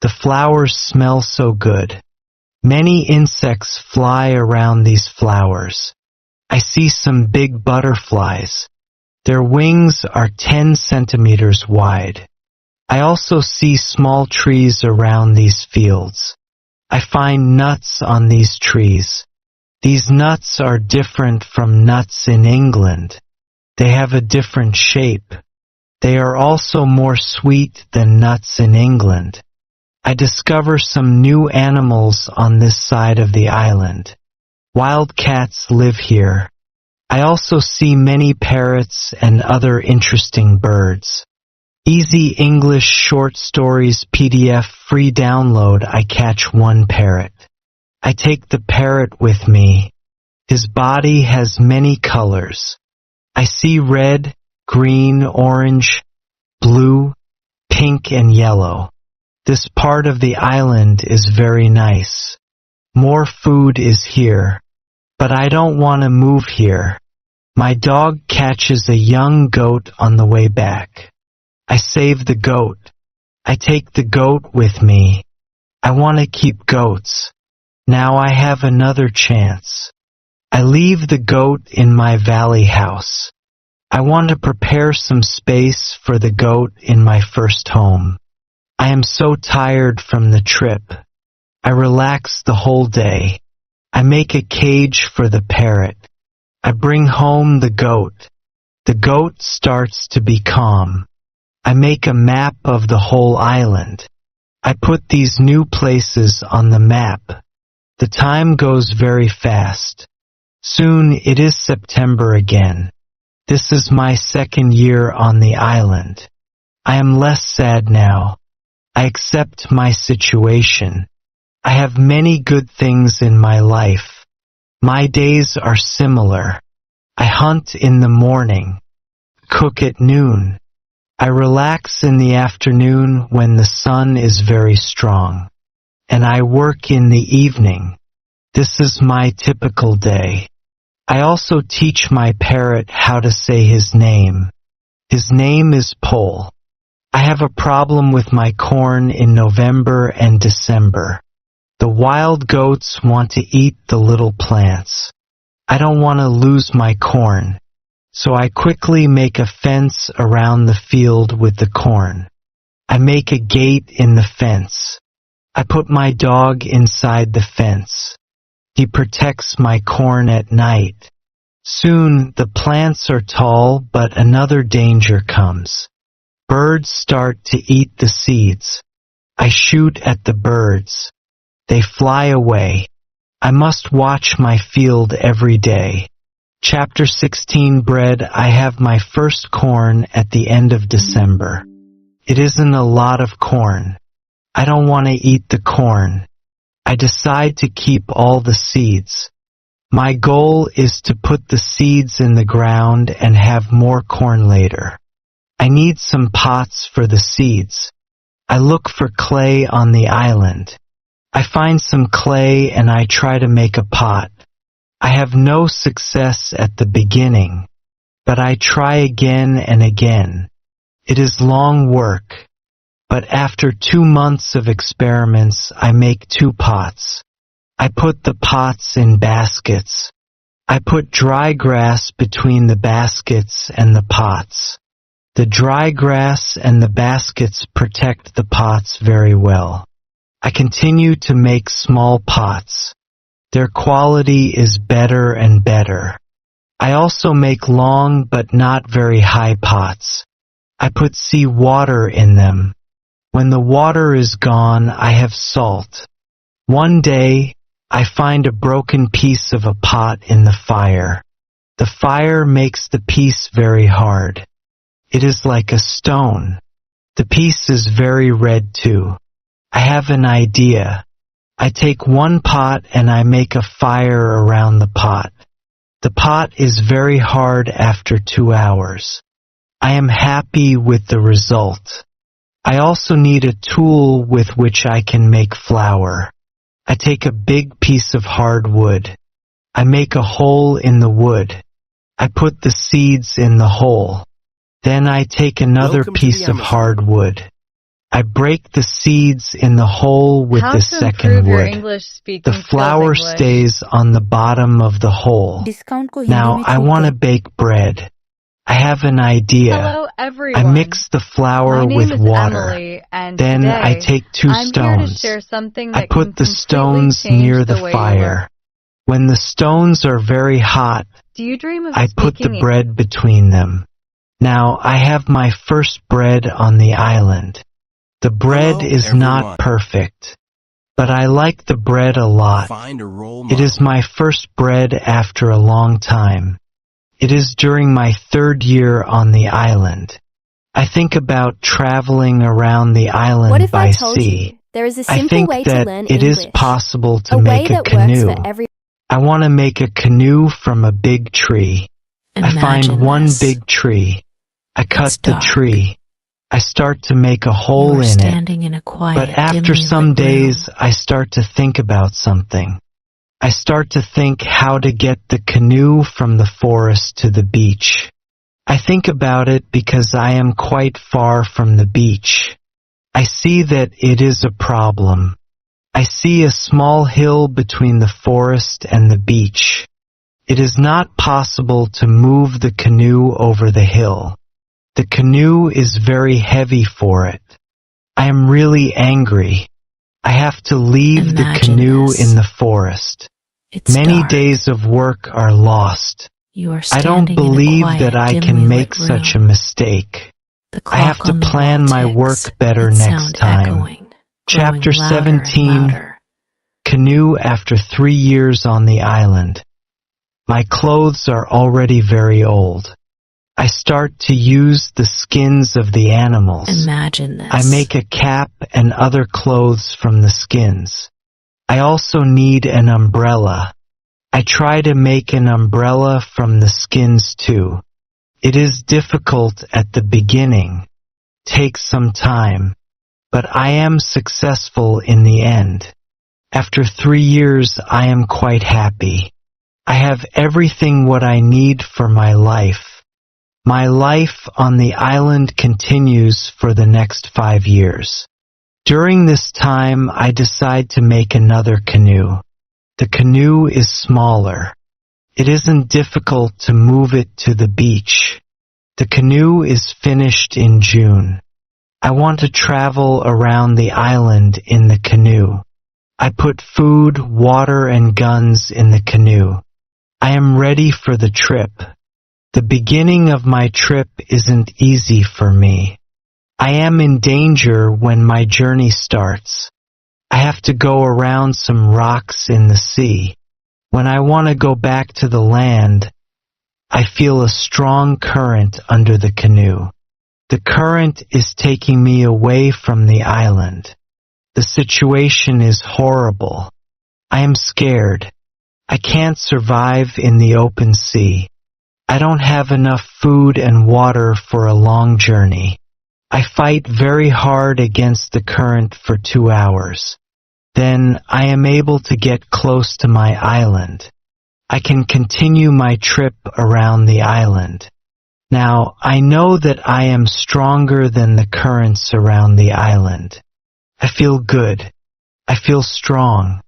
The flowers smell so good. Many insects fly around these flowers. I see some big butterflies. Their wings are 10 centimeters wide. I also see small trees around these fields. I find nuts on these trees. These nuts are different from nuts in England. They have a different shape. They are also more sweet than nuts in England. I discover some new animals on this side of the island. Wild cats live here. I also see many parrots and other interesting birds. Easy English Short Stories PDF free download. I catch one parrot. I take the parrot with me. His body has many colors. I see red, green, orange, blue, pink, and yellow. This part of the island is very nice. More food is here. But I don't want to move here. My dog catches a young goat on the way back. I save the goat. I take the goat with me. I want to keep goats. Now I have another chance. I leave the goat in my valley house. I want to prepare some space for the goat in my first home. I am so tired from the trip. I relax the whole day. I make a cage for the parrot. I bring home the goat. The goat starts to be calm. I make a map of the whole island. I put these new places on the map. The time goes very fast. Soon it is September again. This is my second year on the island. I am less sad now. I accept my situation. I have many good things in my life. My days are similar. I hunt in the morning, cook at noon. I relax in the afternoon when the sun is very strong, and I work in the evening. This is my typical day. I also teach my parrot how to say his name. His name is Pole. I have a problem with my corn in November and December. The wild goats want to eat the little plants. I don't want to lose my corn, so I quickly make a fence around the field with the corn. I make a gate in the fence. I put my dog inside the fence. He protects my corn at night. Soon the plants are tall, but another danger comes. Birds start to eat the seeds. I shoot at the birds. They fly away. I must watch my field every day. Chapter 16 Bread. I have my first corn at the end of December. It isn't a lot of corn. I don't want to eat the corn. I decide to keep all the seeds. My goal is to put the seeds in the ground and have more corn later. I need some pots for the seeds. I look for clay on the island. I find some clay and I try to make a pot. I have no success at the beginning, but I try again and again. It is long work, but after 2 months of experiments, I make 2 pots. I put the pots in baskets. I put dry grass between the baskets and the pots. The dry grass and the baskets protect the pots very well. I continue to make small pots. Their quality is better and better. I also make long but not very high pots. I put sea water in them. When the water is gone, I have salt. One day, I find a broken piece of a pot in the fire. The fire makes the piece very hard. It is like a stone. The piece is very red too. I have an idea. I take one pot and I make a fire around the pot. The pot is very hard after 2 hours. I am happy with the result. I also need a tool with which I can make flour. I take a big piece of hard wood. I make a hole in the wood. I put the seeds in the hole. Then I take another piece of hard wood. I break the seeds in the hole with the second wood. The flour stays on the bottom of the hole. Now I want to bake bread. I have an idea. Hello, everyone. I mix the flour My name with is water. Emily, and Then today I take 2 I'm here to stones. share something I that put can the stones completely change near the the way you fire. look. When the stones are very hot, Do you dream of I put the speaking bread between them. Now I have my first bread on the island. The bread Hello, is everyone. not perfect, but I like the bread a lot. Find a role It model. is my first bread after a long time. It is during my 3rd year on the island. I think about traveling around the island What if by I told sea. you there is a I simple think way to that learn it English? is possible to A way make a that works canoe. for every. I want to make a canoe from a big tree. I Imagine find one this. big tree. I cut It's the dark. tree. I start to make a You hole are in it. standing in a quiet, But after dimly some lit room. days, I start to think about something. I start to think how to get the canoe from the forest to the beach. I think about it because I am quite far from the beach. I see that it is a problem. I see a small hill between the forest and the beach. It is not possible to move the canoe over the hill. The canoe is very heavy for it. I am really angry. I have to leave the Imagine canoe this. in the forest. It's Many dark. days of work are lost. You are I standing don't believe in a quiet, that I dimly can make lit such a room. mistake. The I have clock to on the plan wall my ticks, work better its next sound time. Echoing, Chapter growing louder and 17, louder. Canoe after 3 years on the island. My clothes are already very old. I start to use the skins of the animals. Imagine this. I make a cap and other clothes from the skins. I also need an umbrella. I try to make an umbrella from the skins too. It is difficult at the beginning, takes some time, but I am successful in the end. After 3 years, I am quite happy. I have everything what I need for my life. My life on the island continues for the next 5 years. During this time, I decide to make another canoe. The canoe is smaller. It isn't difficult to move it to the beach. The canoe is finished in June. I want to travel around the island in the canoe. I put food, water, and guns in the canoe. I am ready for the trip. The beginning of my trip isn't easy for me. I am in danger when my journey starts. I have to go around some rocks in the sea. When I want to go back to the land, I feel a strong current under the canoe. The current is taking me away from the island. The situation is horrible. I am scared. I can't survive in the open sea. I don't have enough food and water for a long journey. I fight very hard against the current for 2 hours. Then I am able to get close to my island. I can continue my trip around the island. Now, I know that I am stronger than the currents around the island. I feel good. I feel strong.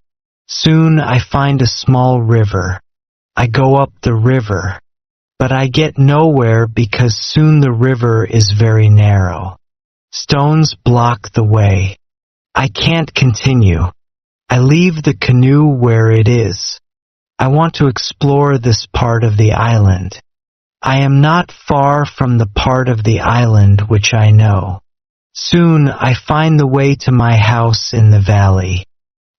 Soon I find a small river. I go up the river. But I get nowhere because soon the river is very narrow. Stones block the way. I can't continue. I leave the canoe where it is. I want to explore this part of the island. I am not far from the part of the island which I know. Soon I find the way to my house in the valley.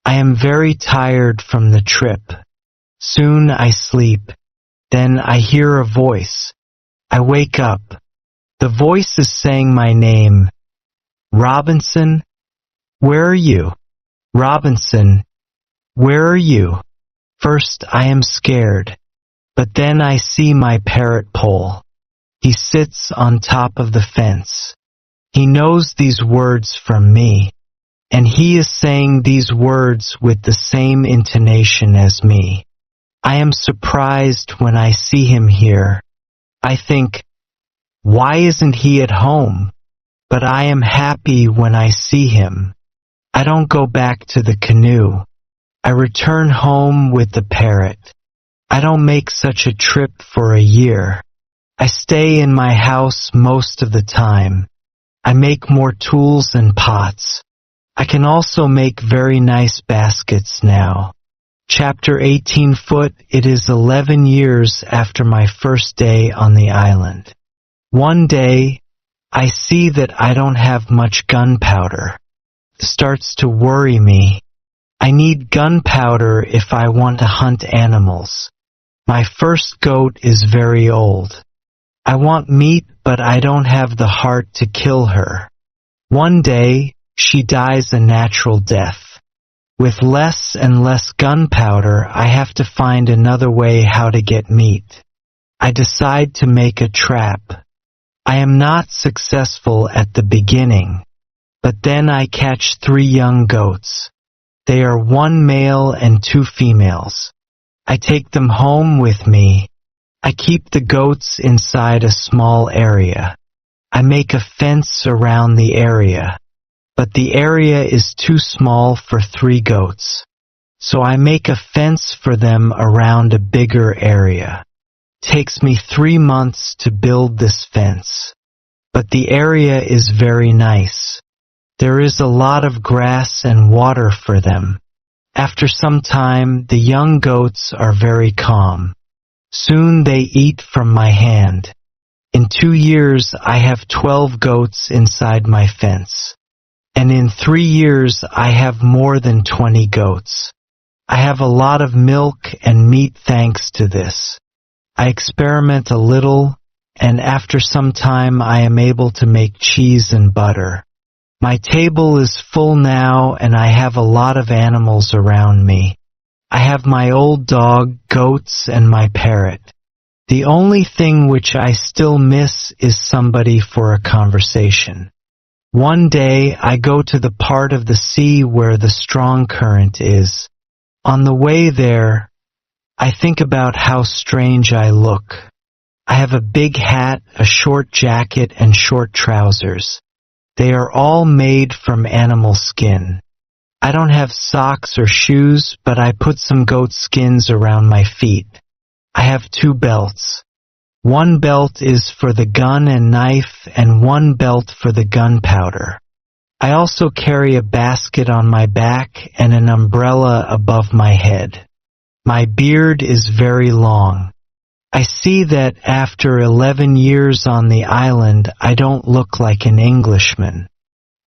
I am very tired from the trip. Soon I sleep. Then I hear a voice. I wake up. The voice is saying my name. Robinson, where are you? Robinson, where are you? First I am scared, but then I see my parrot pole. He sits on top of the fence. He knows these words from me, and he is saying these words with the same intonation as me. I am surprised when I see him here. I think, why isn't he at home? But I am happy when I see him. I don't go back to the canoe. I return home with the parrot. I don't make such a trip for a year. I stay in my house most of the time. I make more tools and pots. I can also make very nice baskets now. Chapter 18 Foot. It is 11 years after my first day on the island. One day, I see that I don't have much gunpowder. It starts to worry me. I need gunpowder if I want to hunt animals. My first goat is very old. I want meat, but I don't have the heart to kill her. One day, she dies a natural death. With less and less gunpowder, I have to find another way how to get meat. I decide to make a trap. I am not successful at the beginning, but then I catch 3 young goats. They are 1 male and 2 females. I take them home with me. I keep the goats inside a small area. I make a fence around the area. But the area is too small for 3 goats. So I make a fence for them around a bigger area. Takes me 3 months to build this fence. But the area is very nice. There is a lot of grass and water for them. After some time, the young goats are very calm. Soon they eat from my hand. In 2 years, I have 12 goats inside my fence. And in 3 years I have more than 20 goats. I have a lot of milk and meat thanks to this. I experiment a little, and after some time I am able to make cheese and butter. My table is full now, and I have a lot of animals around me. I have my old dog, goats, and my parrot. The only thing which I still miss is somebody for a conversation. One day I go to the part of the sea where the strong current is. On the way there, I think about how strange I look. I have a big hat, a short jacket, and short trousers. They are all made from animal skin. I don't have socks or shoes, but I put some goat skins around my feet. I have 2 belts. 1 belt is for the gun and knife, and 1 belt for the gunpowder. I also carry a basket on my back and an umbrella above my head. My beard is very long. I see that after 11 years on the island, I don't look like an Englishman.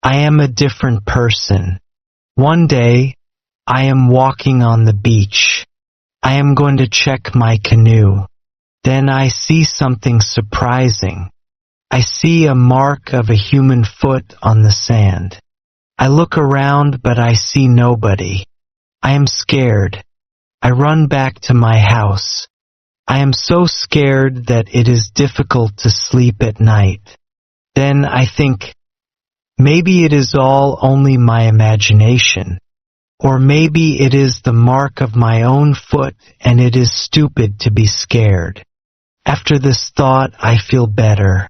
I am a different person. One day, I am walking on the beach. I am going to check my canoe. Then I see something surprising. I see a mark of a human foot on the sand. I look around, but I see nobody. I am scared. I run back to my house. I am so scared that it is difficult to sleep at night. Then I think, maybe it is all only my imagination. Or maybe it is the mark of my own foot, and it is stupid to be scared. After this thought, I feel better.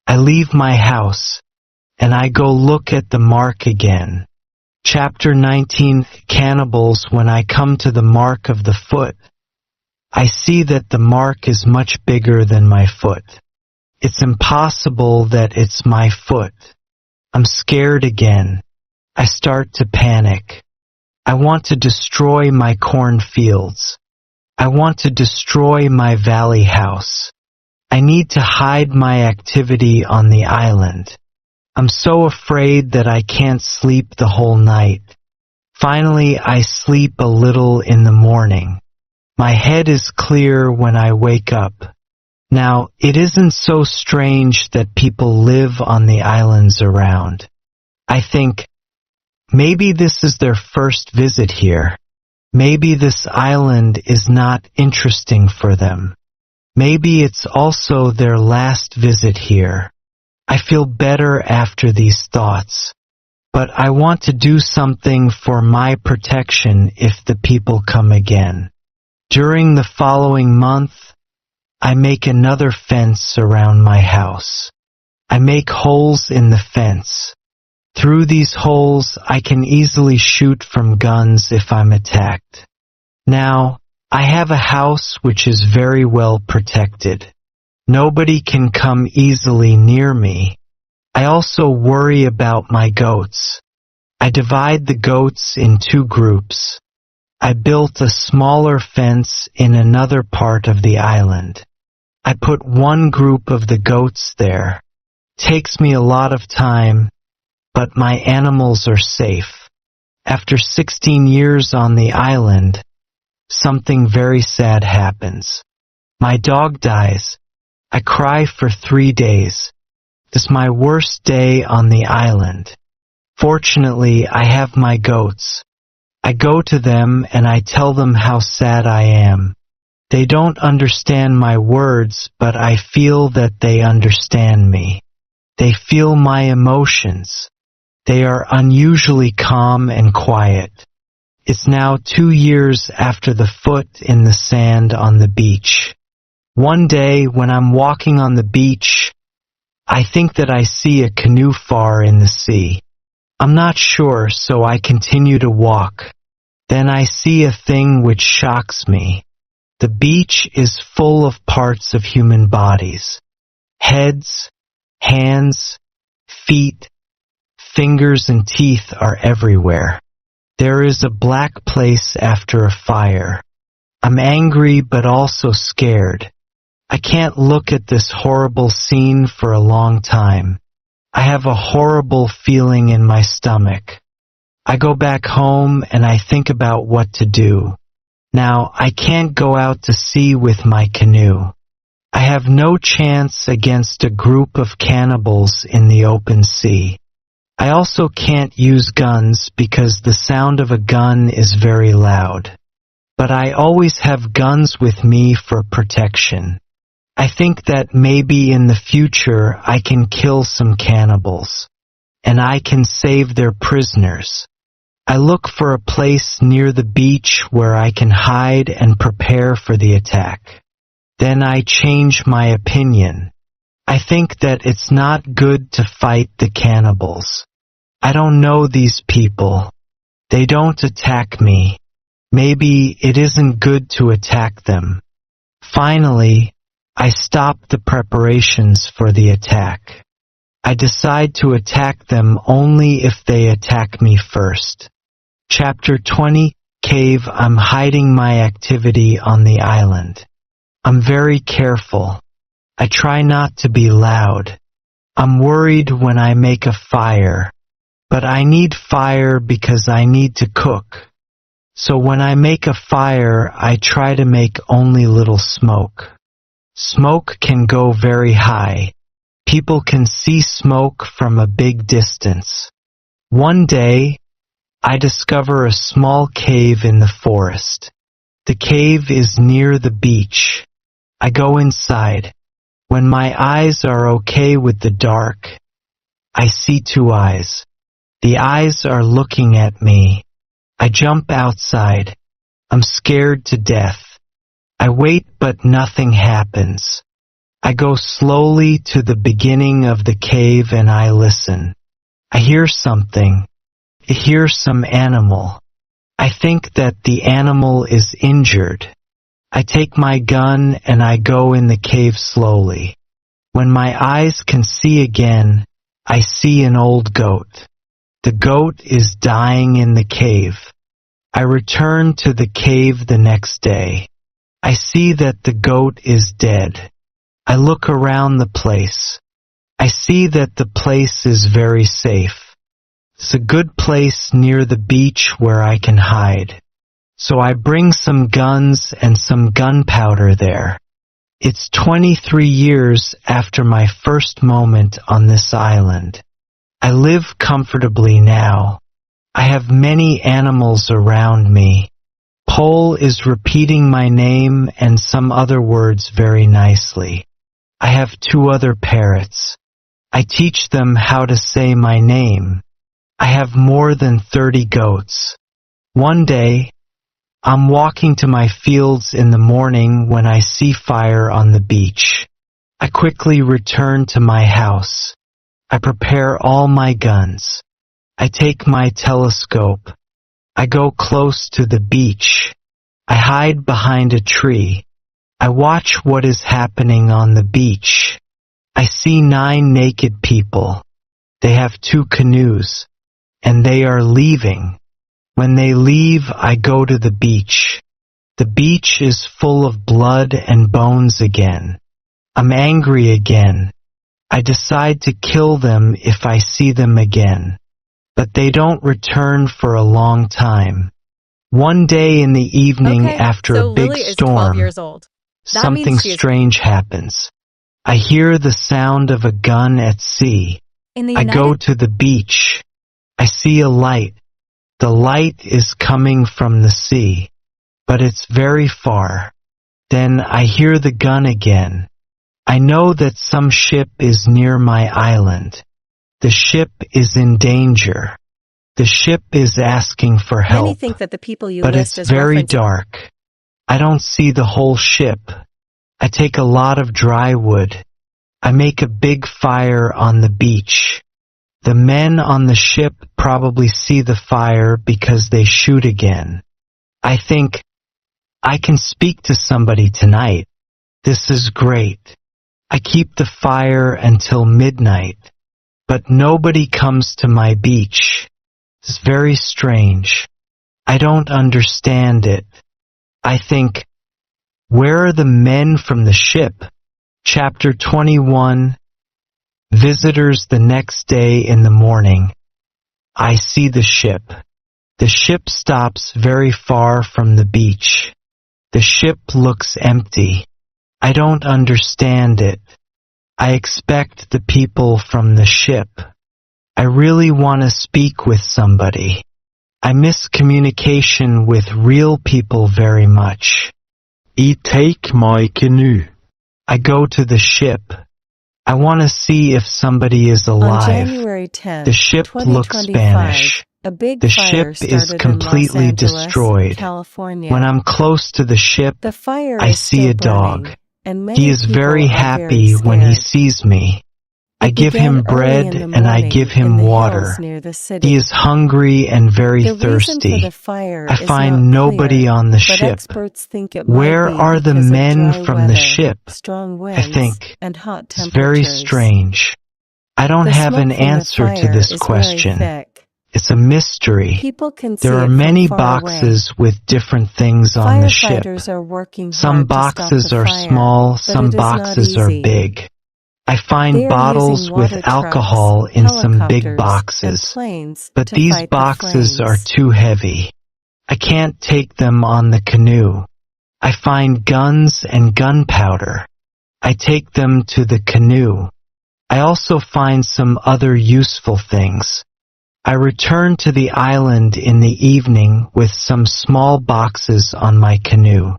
I leave my house, and I go look at the mark again. Chapter 19 Cannibals. When I come to the mark of the foot, I see that the mark is much bigger than my foot. It's impossible that it's my foot. I'm scared again. I start to panic. I want to destroy my cornfields. I want to destroy my valley house. I need to hide my activity on the island. I'm so afraid that I can't sleep the whole night. Finally, I sleep a little in the morning. My head is clear when I wake up. Now, it isn't so strange that people live on the islands around. I think, maybe this is their first visit here. Maybe this island is not interesting for them. Maybe it's also their last visit here. I feel better after these thoughts. But I want to do something for my protection if the people come again. During the following month, I make another fence around my house. I make holes in the fence. Through these holes, I can easily shoot from guns if I'm attacked. Now, I have a house which is very well protected. Nobody can come easily near me. I also worry about my goats. I divide the goats in 2 groups. I built a smaller fence in another part of the island. I put one group of the goats there. Takes me a lot of time, but my animals are safe. After 16 years on the island, something very sad happens. My dog dies. I cry for 3 days. It's my worst day on the island. Fortunately, I have my goats. I go to them and I tell them how sad I am. They don't understand my words, but I feel that they understand me. They feel my emotions. They are unusually calm and quiet. It's now 2 years after the foot in the sand on the beach. One day when I'm walking on the beach, I think that I see a canoe far in the sea. I'm not sure, so I continue to walk. Then I see a thing which shocks me. The beach is full of parts of human bodies. Heads, hands, feet, fingers and teeth are everywhere. There is a black place after a fire. I'm angry but also scared. I can't look at this horrible scene for a long time. I have a horrible feeling in my stomach. I go back home and I think about what to do. Now, I can't go out to sea with my canoe. I have no chance against a group of cannibals in the open sea. I also can't use guns because the sound of a gun is very loud. But I always have guns with me for protection. I think that maybe in the future I can kill some cannibals, and I can save their prisoners. I look for a place near the beach where I can hide and prepare for the attack. Then I change my opinion. I think that it's not good to fight the cannibals. I don't know these people. They don't attack me. Maybe it isn't good to attack them. Finally, I stop the preparations for the attack. I decide to attack them only if they attack me first. Chapter 20, Cave. I'm hiding my activity on the island. I'm very careful. I try not to be loud. I'm worried when I make a fire. But I need fire because I need to cook. So when I make a fire, I try to make only little smoke. Smoke can go very high. People can see smoke from a big distance. One day, I discover a small cave in the forest. The cave is near the beach. I go inside. When my eyes are okay with the dark, I see 2 eyes. The eyes are looking at me. I jump outside. I'm scared to death. I wait, but nothing happens. I go slowly to the beginning of the cave and I listen. I hear something. I hear some animal. I think that the animal is injured. I take my gun and I go in the cave slowly. When my eyes can see again, I see an old goat. The goat is dying in the cave. I return to the cave the next day. I see that the goat is dead. I look around the place. I see that the place is very safe. It's a good place near the beach where I can hide. So I bring some guns and some gunpowder there. It's 23 years after my first moment on this island. I live comfortably now. I have many animals around me. Pole is repeating my name and some other words very nicely. I have 2 other parrots. I teach them how to say my name. I have more than 30 goats. One day, I'm walking to my fields in the morning when I see fire on the beach. I quickly return to my house. I prepare all my guns. I take my telescope. I go close to the beach. I hide behind a tree. I watch what is happening on the beach. I see 9 naked people. They have 2 canoes, and they are leaving. When they leave, I go to the beach. The beach is full of blood and bones again. I'm angry again. I decide to kill them if I see them again. But they don't return for a long time. One day in the evening after a big Lily is 12 storm, years old. That something means she is strange happens. I hear the sound of a gun at sea. in the I go United to the beach. I see a light. The light is coming from the sea, but it's very far. Then I hear the gun again. I know that some ship is near my island. The ship is in danger. The ship is asking for help. Many think that the people you But list it's as very referenced dark. I don't see the whole ship. I take a lot of dry wood. I make a big fire on the beach. The men on the ship probably see the fire because they shoot again. I think, I can speak to somebody tonight. This is great. I keep the fire until midnight, but nobody comes to my beach. It's very strange. I don't understand it. I think, where are the men from the ship? Chapter 21. Visitors the next day in the morning. I see the ship. The ship stops very far from the beach. The ship looks empty. I don't understand it. I expect the people from the ship. I really want to speak with somebody. I miss communication with real people very much. I take my canoe. I go to the ship. I want to see if somebody is On alive. January 10, The ship looks 2025, Spanish. a big The fire ship is started completely in Los Angeles, destroyed. California. When I'm close to the ship, The fire I is see still a dog. burning, and many He is people very are happy very when he scared. sees me. I It give him began early bread in the and I morning give in him the water. hills near the city. He is hungry and very The reason for thirsty. the fire I is find not nobody clear, on the but ship. experts think it Where might be are the because of men dry from weather, the ship? strong I winds, think. and hot It's very temperatures. strange. I don't The have smoke an from the answer to fire this is very question. thick. It's a mystery. People can There see are it from many far boxes away. with different things on the ship. Firefighters are working Some hard to stop boxes the are fire, small, but some it is not boxes are easy. big. I They find are bottles using with water alcohol trucks, in some big helicopters, and boxes, planes but to these fight the boxes are flames. too heavy. I can't take them on the canoe. I find guns and gunpowder. I take them to the canoe. I also find some other useful things. I return to the island in the evening with some small boxes on my canoe.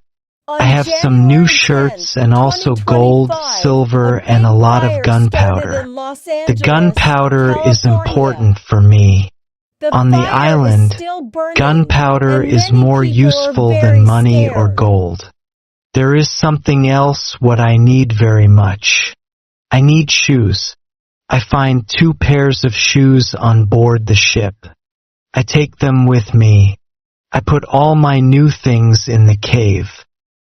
I have some new shirts and also gold, silver, and a lot of gunpowder. The gunpowder is important for me. On the island, gunpowder is more useful than money or gold. There is something else what I need very much. I need shoes. I find 2 pairs of shoes on board the ship. I take them with me. I put all my new things in the cave.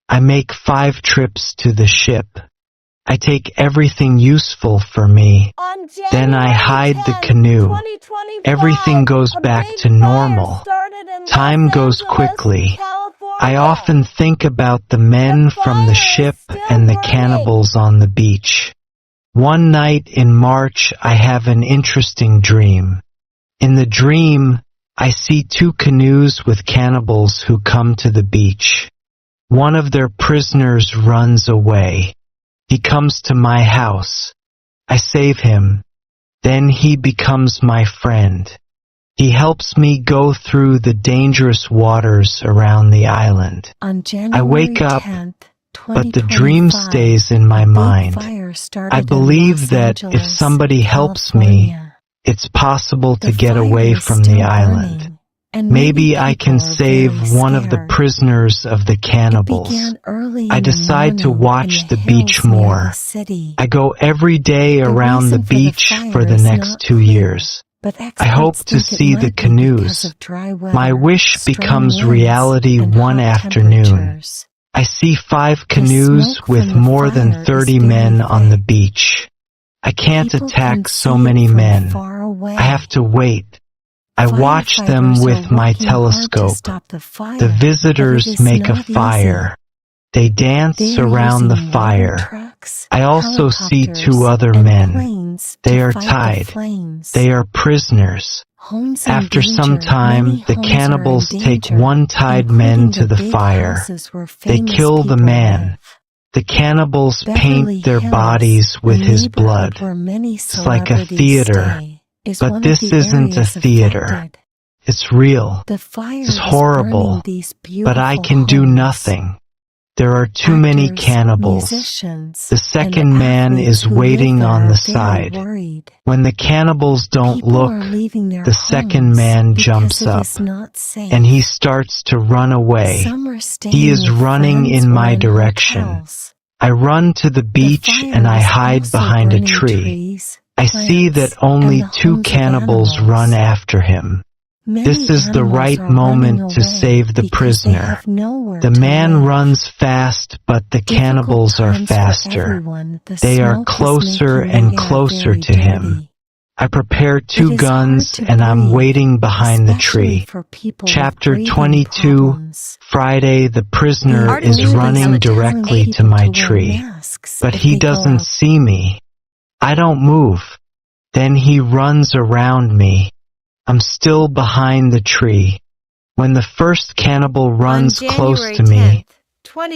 I make 5 trips to the ship. I take everything useful for me. Then I hide the canoe. Everything goes back to normal. Time goes quickly. I often think about the men from the ship and the cannibals on the beach. One night in March, I have an interesting dream. In the dream, I see 2 canoes with cannibals who come to the beach. One of their prisoners runs away. He comes to my house. I save him. Then he becomes my friend. He helps me go through the dangerous waters around the island. On I wake January up, 10th, but the dream 2025, stays in my a big mind. fire started I in believe Los that if Angeles, somebody helps me, California. it's possible The to get fire away is from still the island. burning, and many Maybe I can people are save very one of the scared. prisoners of the It cannibals. began early I in the decide to morning watch in the the beach hills near more. the city. I go every day The around the reason for the beach fire for the is next not 2 clear, years. but I hope experts to think it see the might be because canoes. of dry My weather, wish strong becomes winds, reality and one hot afternoon. temperatures. I see 5 The canoes smoke with from the more than fire is 30 very men on the thick. beach. I can't People attack can so see it many from men. far I have away. to wait. I watch them with my telescope. The visitors make a fire. They dance around the fire. I also see two other men. They are tied. They are prisoners. After some time, the cannibals take one tied man to the fire. They kill the man. The cannibals paint their bodies with his blood. It's like a theater, but this isn't a theater. It's real. It's horrible, but I can do nothing. There are too many cannibals. The second man is waiting on the side. When the cannibals don't look, the second man jumps up, and he starts to run away. He is running in my direction. I run to the beach and I hide behind a tree. I see that only two cannibals run after him. This is the right moment to save the prisoner. The man runs fast, but the cannibals are faster. They are closer and closer to him. I prepare two guns and I'm waiting behind the tree. Chapter 22, Friday, the prisoner is running directly to my tree, but he doesn't see me. I don't move. Then he runs around me. I'm still behind the tree. When the first cannibal runs close to me,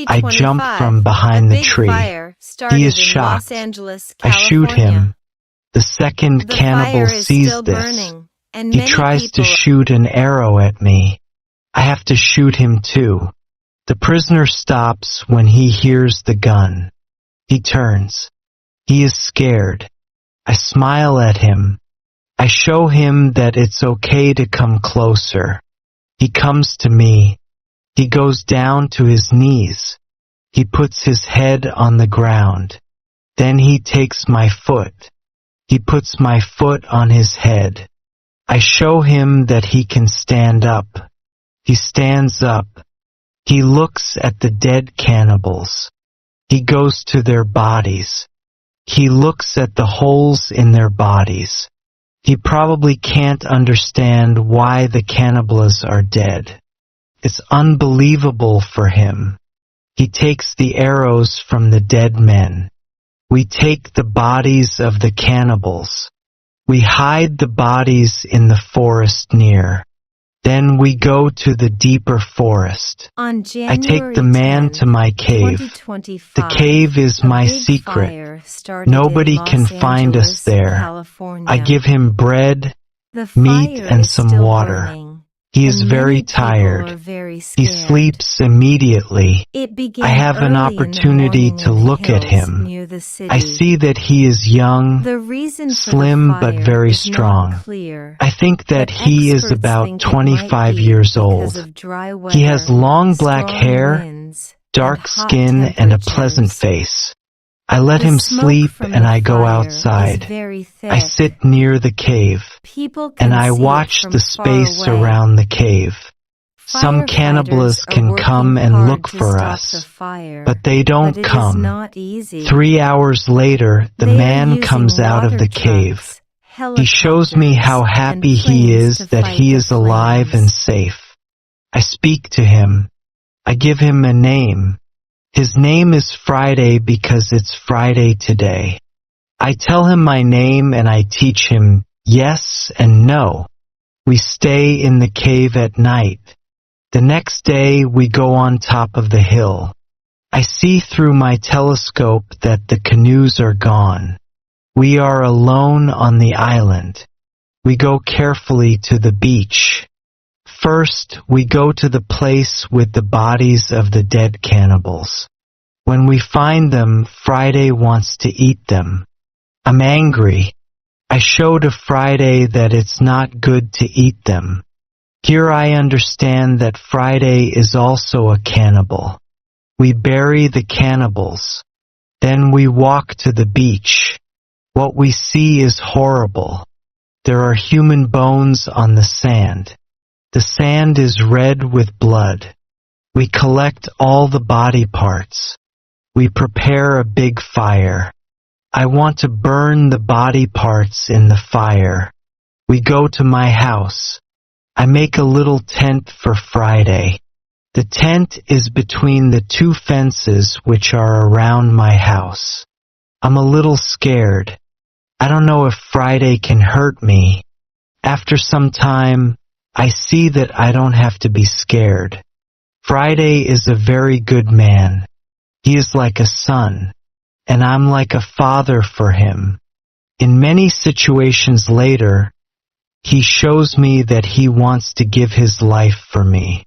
I jump from behind the tree. He is shocked. I shoot him. The second cannibal sees this. He tries to shoot an arrow at me. I have to shoot him too. The prisoner stops when he hears the gun. He turns. He is scared. I smile at him. I show him that it's okay to come closer. He comes to me. He goes down to his knees. He puts his head on the ground. Then he takes my foot. He puts my foot on his head. I show him that he can stand up. He stands up. He looks at the dead cannibals. He goes to their bodies. He looks at the holes in their bodies. He probably can't understand why the cannibals are dead. It's unbelievable for him. He takes the arrows from the dead men. We take the bodies of the cannibals. We hide the bodies in the forest near. Then we go to the deeper forest. On I January take the man 10th, to my cave. 2025, The cave is a my big secret. fire started Nobody in Los can find us Angeles, there. California. I give him bread, The meat, fire and is some still water. burning, He is and very many people tired. are very He scared. sleeps immediately. It began I have an early in the opportunity morning to in the look at hills him. near the city. I see that he is young, The reason for slim the but fire very is strong. not clear, I think that but he is experts about think it might 25 be years because old. of dry weather, He has long black strong hair, winds, dark and hot skin, and a pleasant temperatures. face. I let The him smoke sleep from and the I go fire outside. is very thick. I sit near the cave People can and I see it watch from the far space away. around the cave. Some Firefighters cannibals are can working come and hard look to for stop us, the fire, but they don't but it is come. not easy. 3 hours later, the They are man using comes out of water the cave. trucks, He shows me how helicopters, happy and he planes is to that fight he the is alive and flames. safe. I speak to him. I give him a name. His name is Friday because it's Friday today. I tell him my name and I teach him yes and no. We stay in the cave at night. The next day we go on top of the hill. I see through my telescope that the canoes are gone. We are alone on the island. We go carefully to the beach. First, we go to the place with the bodies of the dead cannibals. When we find them, Friday wants to eat them. I'm angry. I show to Friday that it's not good to eat them. Here I understand that Friday is also a cannibal. We bury the cannibals. Then we walk to the beach. What we see is horrible. There are human bones on the sand. The sand is red with blood. We collect all the body parts. We prepare a big fire. I want to burn the body parts in the fire. We go to my house. I make a little tent for Friday. The tent is between the two fences which are around my house. I'm a little scared. I don't know if Friday can hurt me. After some time, I see that I don't have to be scared. Friday is a very good man. He is like a son, and I'm like a father for him. In many situations later, he shows me that he wants to give his life for me.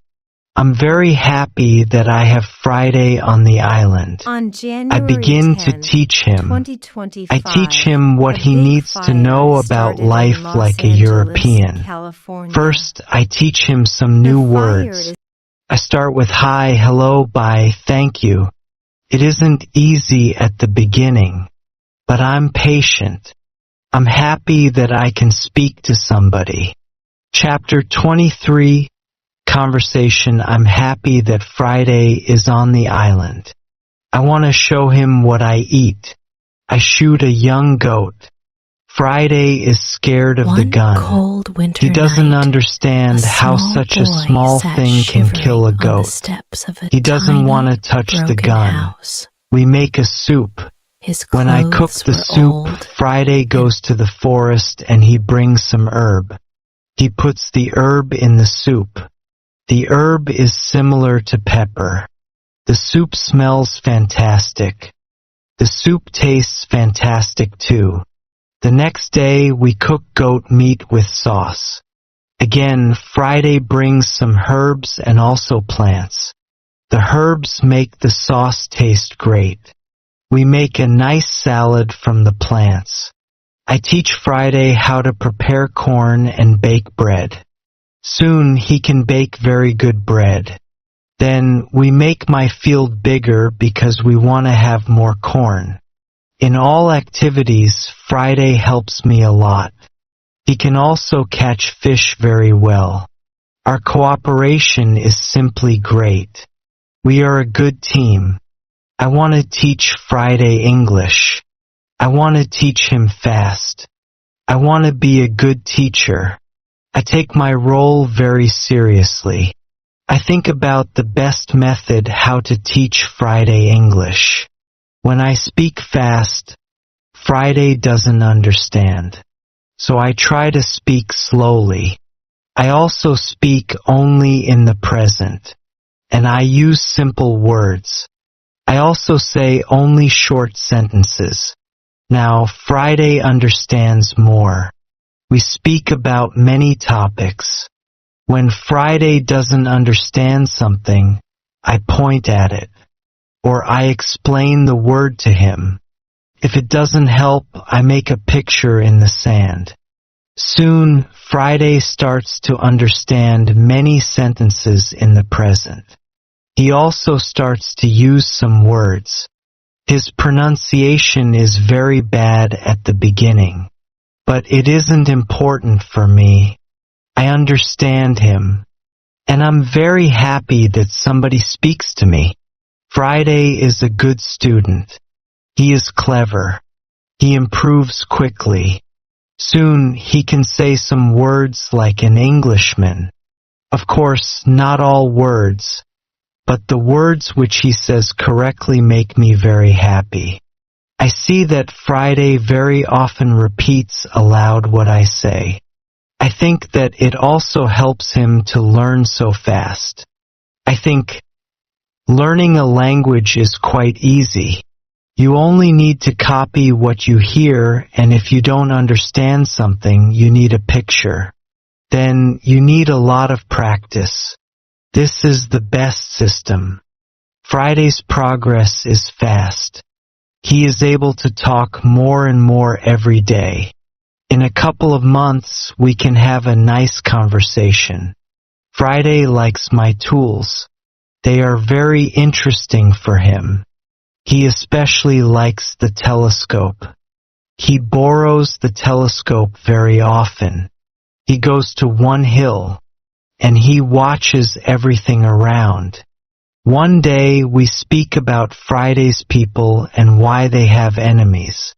I'm very happy that I have Friday on the island. On I January begin to 10, teach him. 2025, I teach him what a he big needs to fire know about started in life Los like a Angeles, European. California. First, I teach him some The new fire words. is- I start with hi, hello, bye, thank you. It isn't easy at the beginning, but I'm patient. I'm happy that I can speak to somebody. Chapter 23, Conversation. I'm happy that Friday is on the island. I want to show him what I eat. I shoot a young goat. Friday is scared of the One gun. cold winter He doesn't night, understand a how small such a boy small sat thing can shivering kill a on the goat. steps of a He doesn't tiny, want to touch the broken gun. house. We make a soup. His When I cook clothes the were soup, old. Friday goes to the forest and he brings some herb. He puts the herb in the soup. The herb is similar to pepper. The soup smells fantastic. The soup tastes fantastic too. The next day we cook goat meat with sauce. Again, Friday brings some herbs and also plants. The herbs make the sauce taste great. We make a nice salad from the plants. I teach Friday how to prepare corn and bake bread. Soon he can bake very good bread. Then we make my field bigger because we want to have more corn. In all activities, Friday helps me a lot. He can also catch fish very well. Our cooperation is simply great. We are a good team. I want to teach Friday English. I want to teach him fast. I want to be a good teacher. I take my role very seriously. I think about the best method how to teach Friday English. When I speak fast, Friday doesn't understand. So I try to speak slowly. I also speak only in the present, and I use simple words. I also say only short sentences. Now, Friday understands more. We speak about many topics. When Friday doesn't understand something, I point at it, or I explain the word to him. If it doesn't help, I make a picture in the sand. Soon, Friday starts to understand many sentences in the present. He also starts to use some words. His pronunciation is very bad at the beginning, but it isn't important for me. I understand him, and I'm very happy that somebody speaks to me. Friday is a good student. He is clever. He improves quickly. Soon he can say some words like an Englishman. Of course, not all words, but the words which he says correctly make me very happy. I see that Friday very often repeats aloud what I say. I think that it also helps him to learn so fast. I think learning a language is quite easy. You only need to copy what you hear, and if you don't understand something, you need a picture. Then you need a lot of practice. This is the best system. Friday's progress is fast. He is able to talk more and more every day. In a couple of months, we can have a nice conversation. Friday likes my tools. They are very interesting for him. He especially likes the telescope. He borrows the telescope very often. He goes to one hill, and he watches everything around. One day we speak about Friday's people and why they have enemies.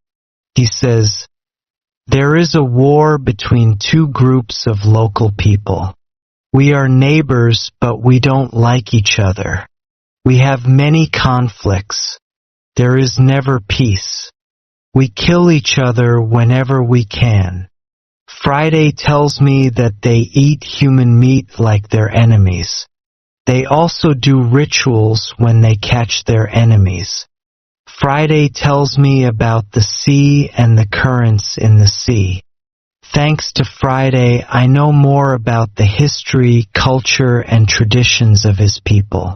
He says, "There is a war between two groups of local people. We are neighbors, but we don't like each other. We have many conflicts. There is never peace. We kill each other whenever we can. Friday tells me that they eat human meat like their enemies. They also do rituals when they catch their enemies. Friday tells me about the sea and the currents in the sea. Thanks to Friday, I know more about the history, culture, and traditions of his people.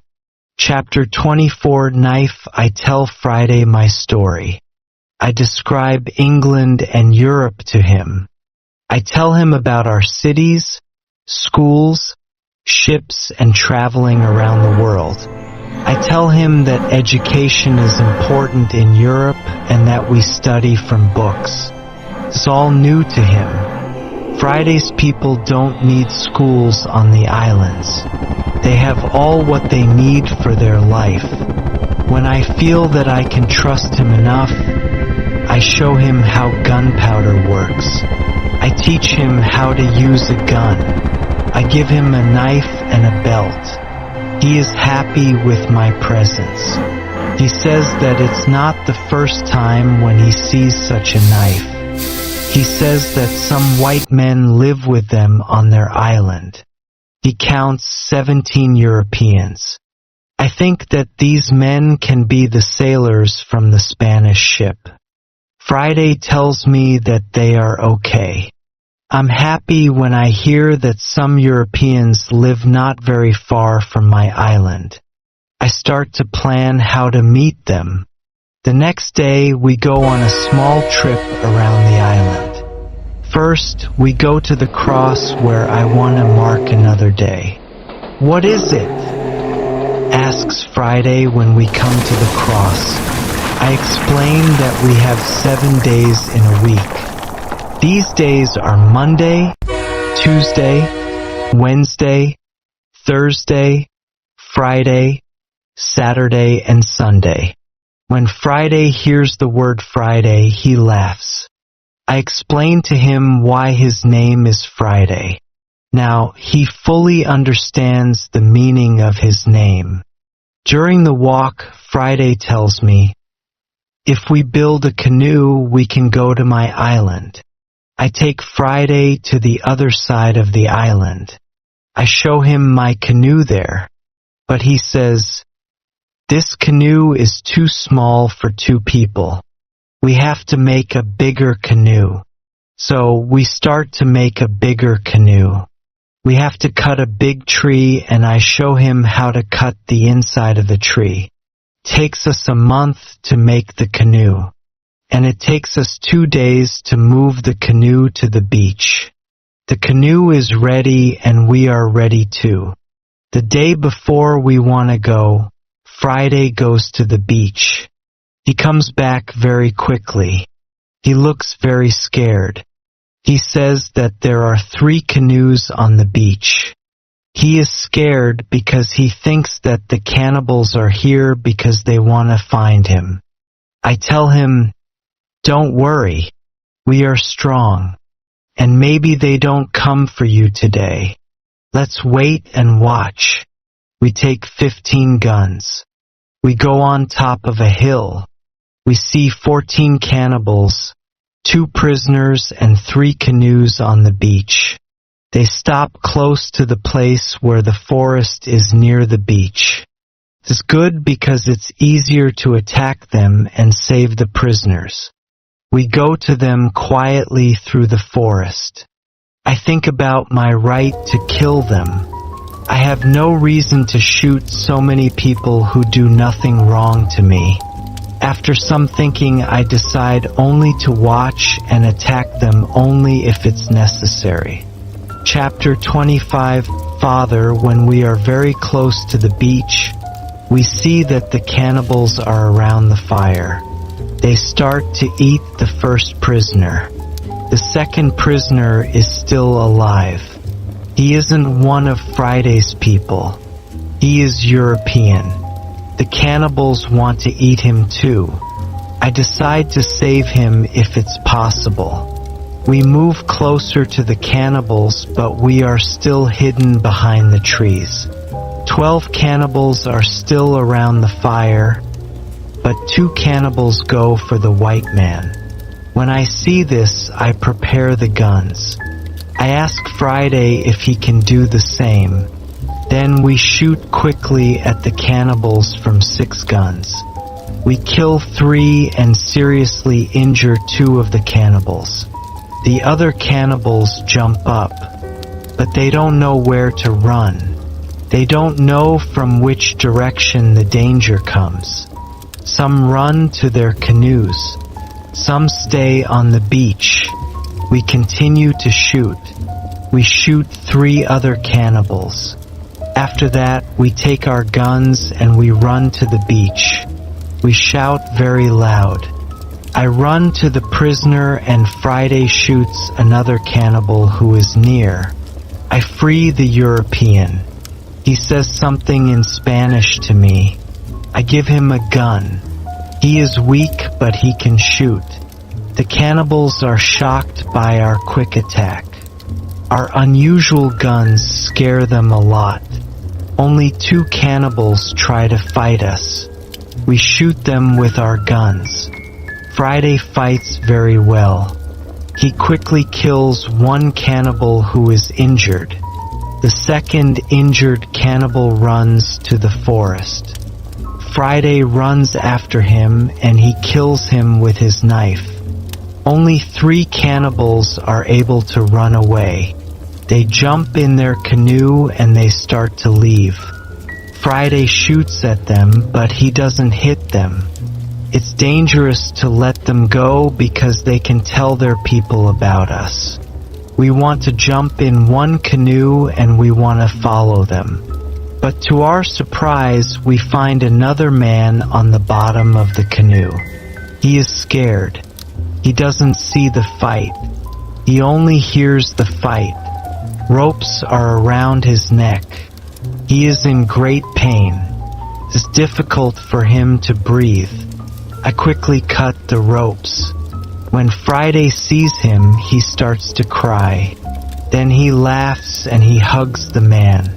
Chapter 24, Knife. I tell Friday my story. I describe England and Europe to him. I tell him about our cities, schools, ships, and traveling around the world. I tell him that education is important in Europe and that we study from books. It's all new to him. Friday's people don't need schools on the islands. They have all what they need for their life. When I feel that I can trust him enough, I show him how gunpowder works. I teach him how to use a gun. I give him a knife and a belt. He is happy with my presence. He says that it's not the first time when he sees such a knife. He says that some white men live with them on their island. He counts 17 Europeans. I think that these men can be the sailors from the Spanish ship. Friday tells me that they are okay. I'm happy when I hear that some Europeans live not very far from my island. I start to plan how to meet them. The next day we go on a small trip around the island. First, we go to the cross where I want to mark another day. What is it? Asks Friday when we come to the cross. I explain that we have 7 days in a week. These days are Monday, Tuesday, Wednesday, Thursday, Friday, Saturday, and Sunday. When Friday hears the word Friday, he laughs. I explain to him why his name is Friday. Now, he fully understands the meaning of his name. During the walk, Friday tells me, if we build a canoe, we can go to my island. I take Friday to the other side of the island. I show him my canoe there, but he says, this canoe is too small for 2 people. We have to make a bigger canoe. So we start to make a bigger canoe. We have to cut a big tree, and I show him how to cut the inside of the tree. Takes us a month to make the canoe. And it takes us 2 days to move the canoe to the beach. The canoe is ready and we are ready too. The day before we want to go, Friday goes to the beach. He comes back very quickly. He looks very scared. He says that there are 3 canoes on the beach. He is scared because he thinks that the cannibals are here because they want to find him. I tell him, don't worry, we are strong, and maybe they don't come for you today. Let's wait and watch. We take 15 guns. We go on top of a hill. We see 14 cannibals, 2 prisoners, and 3 canoes on the beach. They stop close to the place where the forest is near the beach. It's good because it's easier to attack them and save the prisoners. We go to them quietly through the forest. I think about my right to kill them. I have no reason to shoot so many people who do nothing wrong to me. After some thinking, I decide only to watch and attack them only if it's necessary. Chapter 25, Father. When we are very close to the beach, we see that the cannibals are around the fire. They start to eat the first prisoner. The second prisoner is still alive. He isn't one of Friday's people. He is European. The cannibals want to eat him too. I decide to save him if it's possible. We move closer to the cannibals, but we are still hidden behind the trees. 12 cannibals are still around the fire, but 2 cannibals go for the white man. When I see this, I prepare the guns. I ask Friday if he can do the same. Then we shoot quickly at the cannibals from 6 guns. We kill 3 and seriously injure 2 of the cannibals. The other cannibals jump up, but they don't know where to run. They don't know from which direction the danger comes. Some run to their canoes. Some stay on the beach. We continue to shoot. We shoot 3 other cannibals. After that, we take our guns and we run to the beach. We shout very loud. I run to the prisoner and Friday shoots another cannibal who is near. I free the European. He says something in Spanish to me. I give him a gun. He is weak, but he can shoot. The cannibals are shocked by our quick attack. Our unusual guns scare them a lot. Only 2 cannibals try to fight us. We shoot them with our guns. Friday fights very well. He quickly kills 1 cannibal who is injured. The second injured cannibal runs to the forest. Friday runs after him and he kills him with his knife. Only 3 cannibals are able to run away. They jump in their canoe and they start to leave. Friday shoots at them, but he doesn't hit them. It's dangerous to let them go because they can tell their people about us. We want to jump in one canoe and we want to follow them. But to our surprise, we find another man on the bottom of the canoe. He is scared. He doesn't see the fight. He only hears the fight. Ropes are around his neck. He is in great pain. It's difficult for him to breathe. I quickly cut the ropes. When Friday sees him, he starts to cry. Then he laughs and he hugs the man.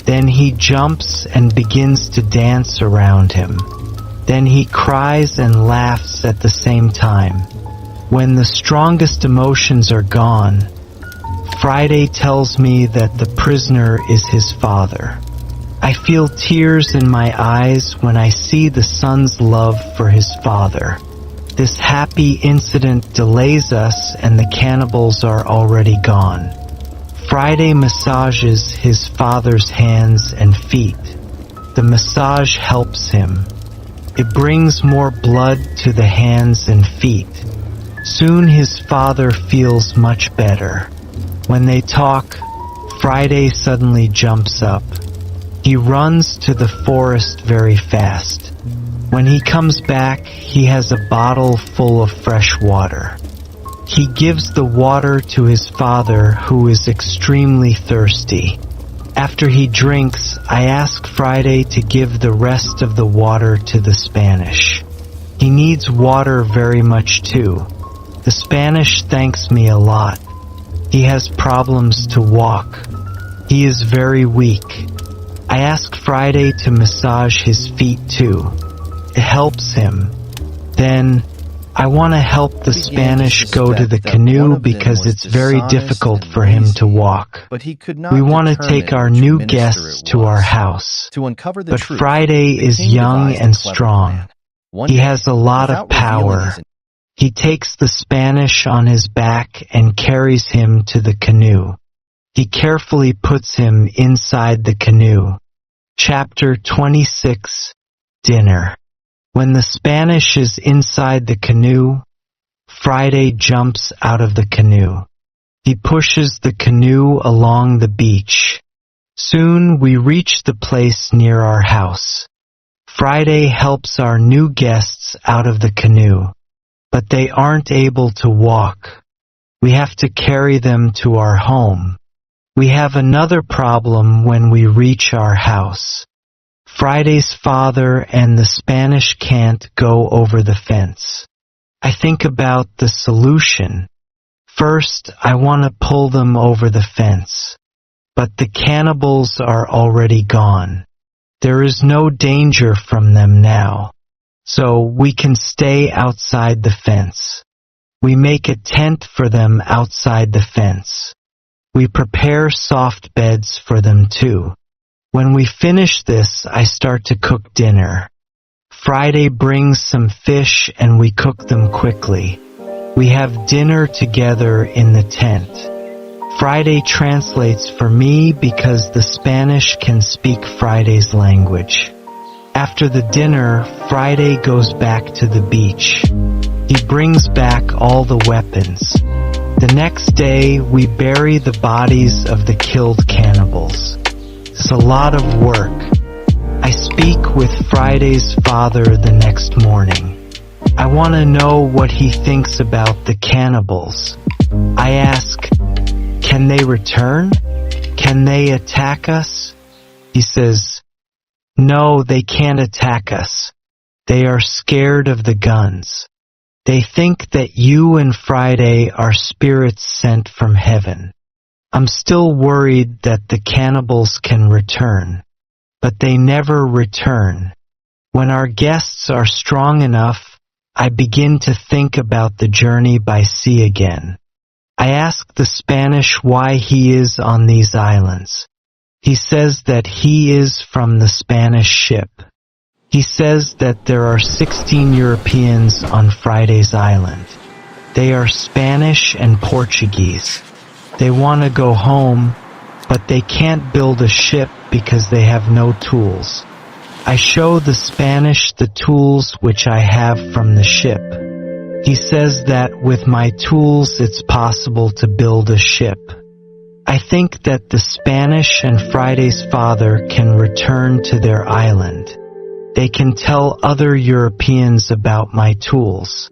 Then he jumps and begins to dance around him. Then he cries and laughs at the same time. When the strongest emotions are gone, Friday tells me that the prisoner is his father. I feel tears in my eyes when I see the son's love for his father. This happy incident delays us and the cannibals are already gone. Friday massages his father's hands and feet. The massage helps him. It brings more blood to the hands and feet. Soon his father feels much better. When they talk, Friday suddenly jumps up. He runs to the forest very fast. When he comes back, he has a bottle full of fresh water. He gives the water to his father, who is extremely thirsty. After he drinks, I ask Friday to give the rest of the water to the Spanish. He needs water very much too. The Spanish thanks me a lot. He has problems to walk. He is very weak. I ask Friday to massage his feet too. It helps him. Then, I want to help the Spanish go to the canoe because it's very difficult for him to walk. We want to take our new guests to our house. But Friday is young and strong. He has a lot of power. He takes the Spanish on his back and carries him to the canoe. He carefully puts him inside the canoe. Chapter 26, Dinner. When the Spanish is inside the canoe, Friday jumps out of the canoe. He pushes the canoe along the beach. Soon we reach the place near our house. Friday helps our new guests out of the canoe, but they aren't able to walk. We have to carry them to our home. We have another problem when we reach our house. Friday's father and the Spanish can't go over the fence. I think about the solution. First, I want to pull them over the fence. But the cannibals are already gone. There is no danger from them now. So we can stay outside the fence. We make a tent for them outside the fence. We prepare soft beds for them too. When we finish this, I start to cook dinner. Friday brings some fish and we cook them quickly. We have dinner together in the tent. Friday translates for me because the Spanish can speak Friday's language. After the dinner, Friday goes back to the beach. He brings back all the weapons. The next day, we bury the bodies of the killed cannibals. It's a lot of work. I speak with Friday's father the next morning. I want to know what he thinks about the cannibals. I ask, can they return? Can they attack us? He says, no, they can't attack us. They are scared of the guns. They think that you and Friday are spirits sent from heaven. I'm still worried that the cannibals can return, but they never return. When our guests are strong enough, I begin to think about the journey by sea again. I ask the Spanish why he is on these islands. He says that he is from the Spanish ship. He says that there are 16 Europeans on Friday's island. They are Spanish and Portuguese. They want to go home, but they can't build a ship because they have no tools. I show the Spanish the tools which I have from the ship. He says that with my tools it's possible to build a ship. I think that the Spanish and Friday's father can return to their island. They can tell other Europeans about my tools.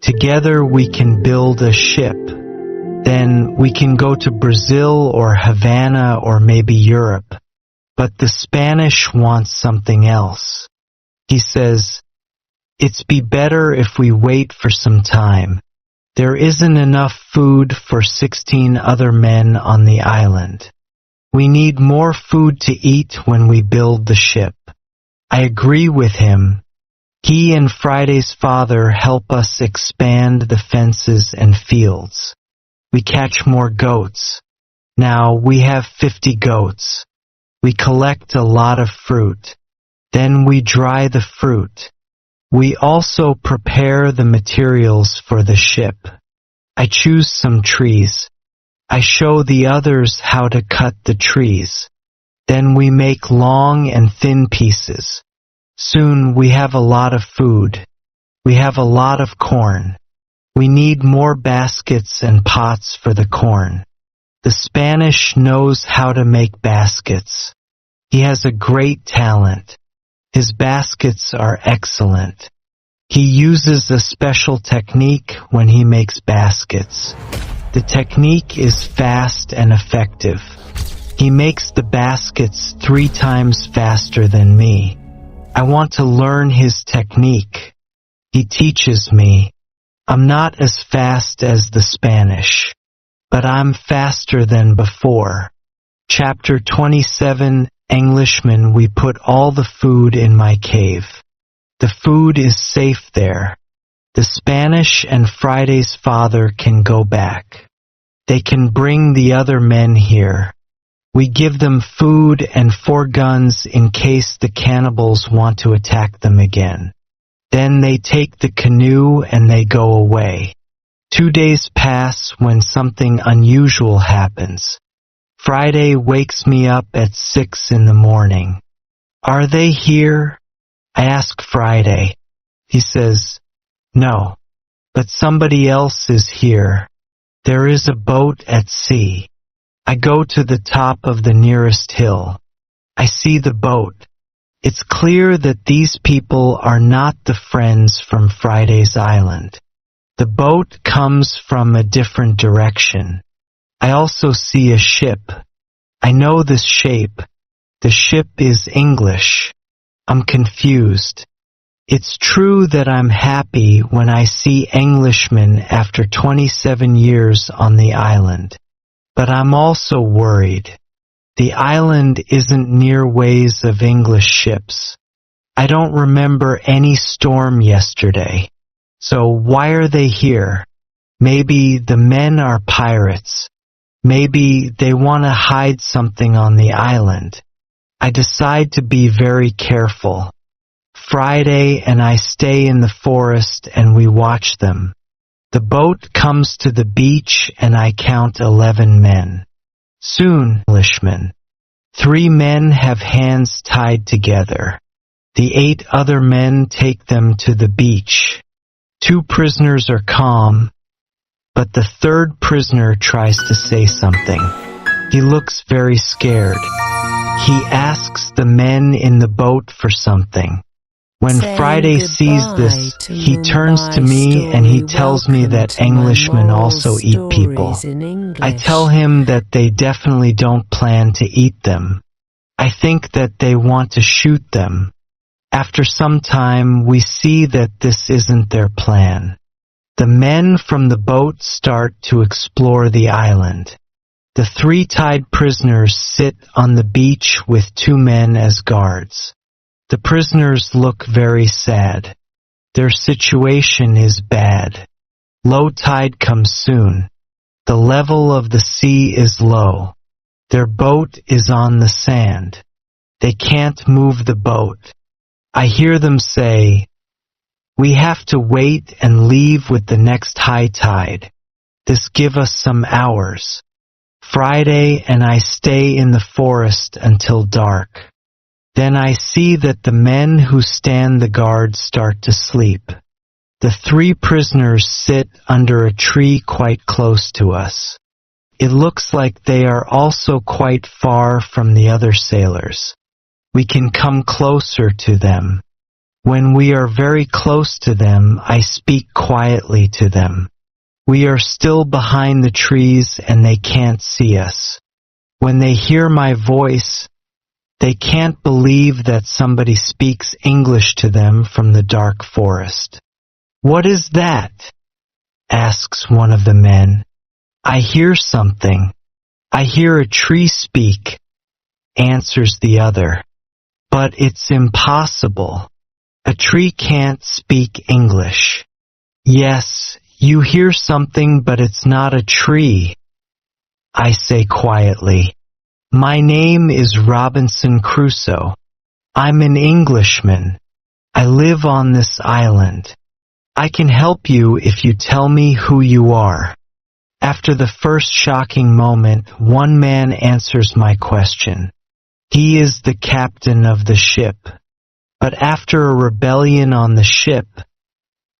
Together we can build a ship. Then we can go to Brazil or Havana or maybe Europe. But the Spanish wants something else. He says, "It's be better if we wait for some time. There isn't enough food for 16 other men on the island. We need more food to eat when we build the ship." I agree with him. He and Friday's father help us expand the fences and fields. We catch more goats. Now we have 50 goats. We collect a lot of fruit. Then we dry the fruit. We also prepare the materials for the ship. I choose some trees. I show the others how to cut the trees. Then we make long and thin pieces. Soon we have a lot of food. We have a lot of corn. We need more baskets and pots for the corn. The Spanish knows how to make baskets. He has a great talent. His baskets are excellent. He uses a special technique when he makes baskets. The technique is fast and effective. He makes the baskets 3 times faster than me. I want to learn his technique. He teaches me. I'm not as fast as the Spanish, but I'm faster than before. Chapter 27, Englishman, we put all the food in my cave. The food is safe there. The Spanish and Friday's father can go back. They can bring the other men here. We give them food and 4 guns in case the cannibals want to attack them again. Then they take the canoe and they go away. 2 days pass when something unusual happens. Friday wakes me up at 6 in the morning. Are they here? I ask Friday. He says, no, but somebody else is here. There is a boat at sea. I go to the top of the nearest hill. I see the boat. It's clear that these people are not the friends from Friday's island. The boat comes from a different direction. I also see a ship. I know this shape. The ship is English. I'm confused. It's true that I'm happy when I see Englishmen after 27 years on the island. But I'm also worried. The island isn't near ways of English ships. I don't remember any storm yesterday. So why are they here? Maybe the men are pirates. Maybe they want to hide something on the island. I decide to be very careful. Friday and I stay in the forest and we watch them. The boat comes to the beach and I count 11 men. Soon, Englishmen. 3 men have hands tied together. The 8 other men take them to the beach. 2 prisoners are calm, but the 3rd prisoner tries to say something. He looks very scared. He asks the men in the boat for something. When Friday sees this, he turns to me and he tells me that Englishmen also eat people. I tell him that they definitely don't plan to eat them. I think that they want to shoot them. After some time, we see that this isn't their plan. The men from the boat start to explore the island. The 3 tied prisoners sit on the beach with 2 men as guards. The prisoners look very sad. Their situation is bad. Low tide comes soon. The level of the sea is low. Their boat is on the sand. They can't move the boat. I hear them say, "We have to wait and leave with the next high tide. This give us some hours." Friday and I stay in the forest until dark. Then I see that the men who stand the guard start to sleep. The 3 prisoners sit under a tree quite close to us. It looks like they are also quite far from the other sailors. We can come closer to them. When we are very close to them, I speak quietly to them. We are still behind the trees and they can't see us. When they hear my voice, they can't believe that somebody speaks English to them from the dark forest. "What is that?" asks one of the men. "I hear something. I hear a tree speak," answers the other. "But it's impossible. A tree can't speak English." "Yes, you hear something, but it's not a tree," I say quietly. "My name is Robinson Crusoe. I'm an Englishman. I live on this island. I can help you if you tell me who you are." After the first shocking moment, one man answers my question. He is the captain of the ship. But after a rebellion on the ship,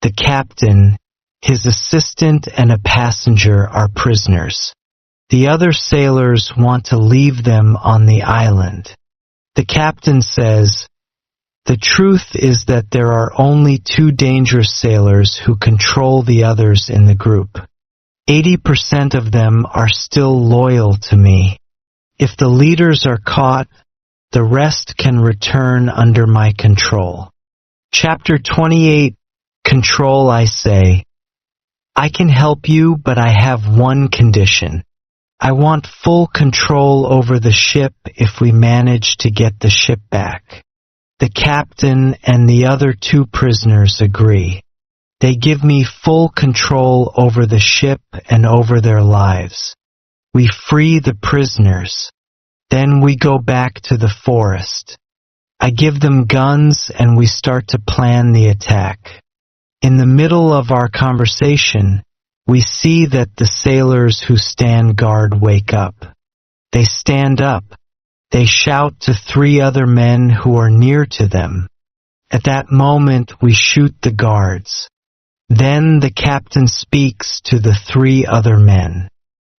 the captain, his assistant, and a passenger are prisoners. The other sailors want to leave them on the island. The captain says, "The truth is that there are only 2 dangerous sailors who control the others in the group. 80% of them are still loyal to me. If the leaders are caught, the rest can return under my control." Chapter 28, Control. I say, "I can help you, but I have one condition. I want full control over the ship if we manage to get the ship back." The captain and the other 2 prisoners agree. They give me full control over the ship and over their lives. We free the prisoners. Then we go back to the forest. I give them guns and we start to plan the attack. In the middle of our conversation, we see that the sailors who stand guard wake up. They stand up. They shout to 3 other men who are near to them. At that moment, we shoot the guards. Then the captain speaks to the 3 other men.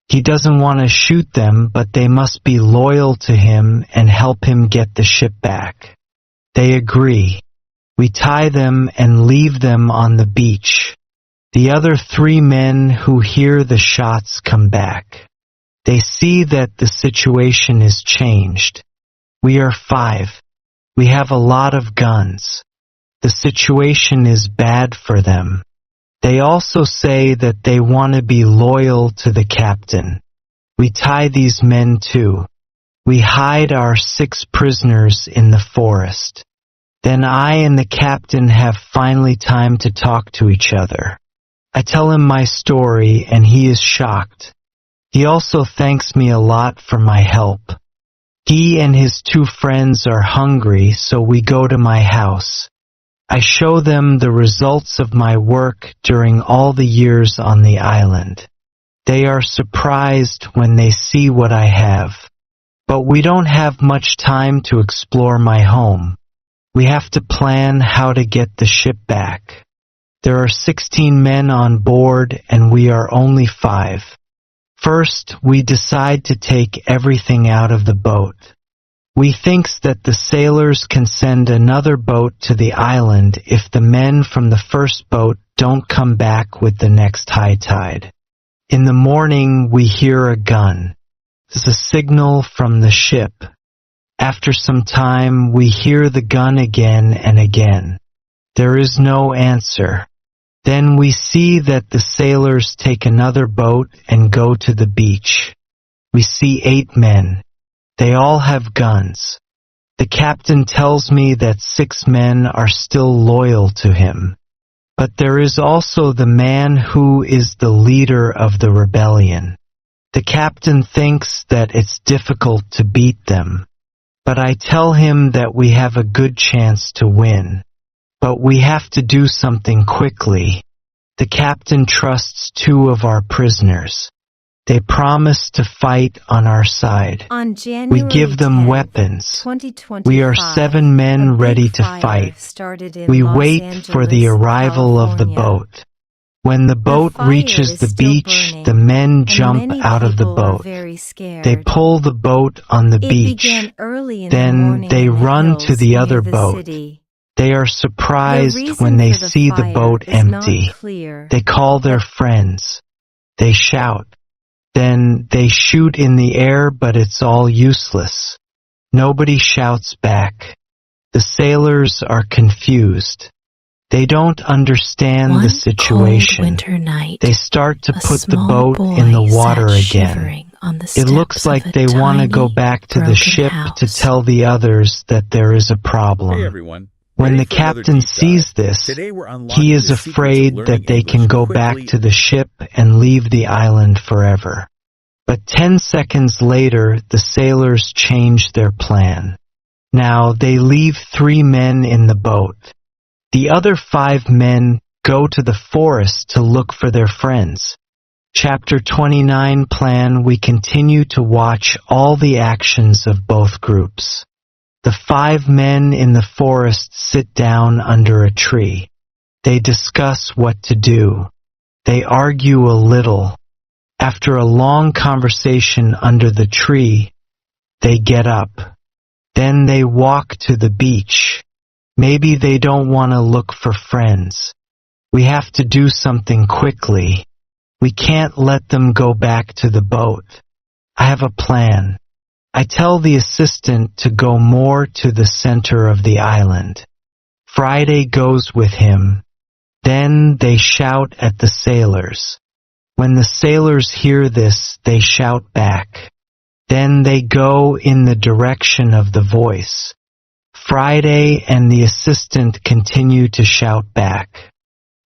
He doesn't want to shoot them, but they must be loyal to him and help him get the ship back. They agree. We tie them and leave them on the beach. The other 3 men who hear the shots come back. They see that the situation is changed. We are 5. We have a lot of guns. The situation is bad for them. They also say that they want to be loyal to the captain. We tie these men too. We hide our 6 prisoners in the forest. Then I and the captain have finally time to talk to each other. I tell him my story and he is shocked. He also thanks me a lot for my help. He and his 2 friends are hungry, so we go to my house. I show them the results of my work during all the years on the island. They are surprised when they see what I have. But we don't have much time to explore my home. We have to plan how to get the ship back. There are 16 men on board and we are only 5. First, we decide to take everything out of the boat. We thinks that the sailors can send another boat to the island if the men from the first boat don't come back with the next high tide. In the morning, we hear a gun. It's a signal from the ship. After some time, we hear the gun again and again. There is no answer. Then we see that the sailors take another boat and go to the beach. We see 8 men. They all have guns. The captain tells me that 6 men are still loyal to him. But there is also the man who is the leader of the rebellion. The captain thinks that it's difficult to beat them. But I tell him that we have a good chance to win. But we have to do something quickly. The captain trusts 2 of our prisoners. They promise to fight on our side. On January We give them 10th, weapons. 2025, We are 7 men a big ready to fire fight. started in We Los wait for the Angeles, arrival of the California. boat. When the boat fire reaches is the still beach, burning, the men and jump many out of the people are boat. very scared. They pull the boat on the It beach. began early in the Then morning they in the run to hills the near other the boat. city. They are The surprised reason when they for the see the fire boat is not empty. clear. They call their friends. They shout. Then they shoot in the air, but it's all useless. Nobody shouts back. The sailors are confused. They don't understand One the situation. cold winter night, They start to a put the small boat boy in the sat water again. shivering on the It steps looks like of a they want to tiny, go back to the broken ship to house. tell the others that there is a problem. Hey everyone. When Ready the for another captain deep sees dive? this, Today we're unlocking he is the secrets of afraid learning that they can English go back quickly. to the ship and leave the island forever. But 10 seconds later, the sailors change their plan. Now they leave 3 men in the boat. The other 5 men go to the forest to look for their friends. Chapter 29 plan. We continue to watch all the actions of both groups. The 5 men in the forest sit down under a tree. They discuss what to do. They argue a little. After a long conversation under the tree, they get up. Then they walk to the beach. Maybe they don't want to look for friends. We have to do something quickly. We can't let them go back to the boat. I have a plan. I tell the assistant to go more to the center of the island. Friday goes with him. Then they shout at the sailors. When the sailors hear this, they shout back. Then they go in the direction of the voice. Friday and the assistant continue to shout back.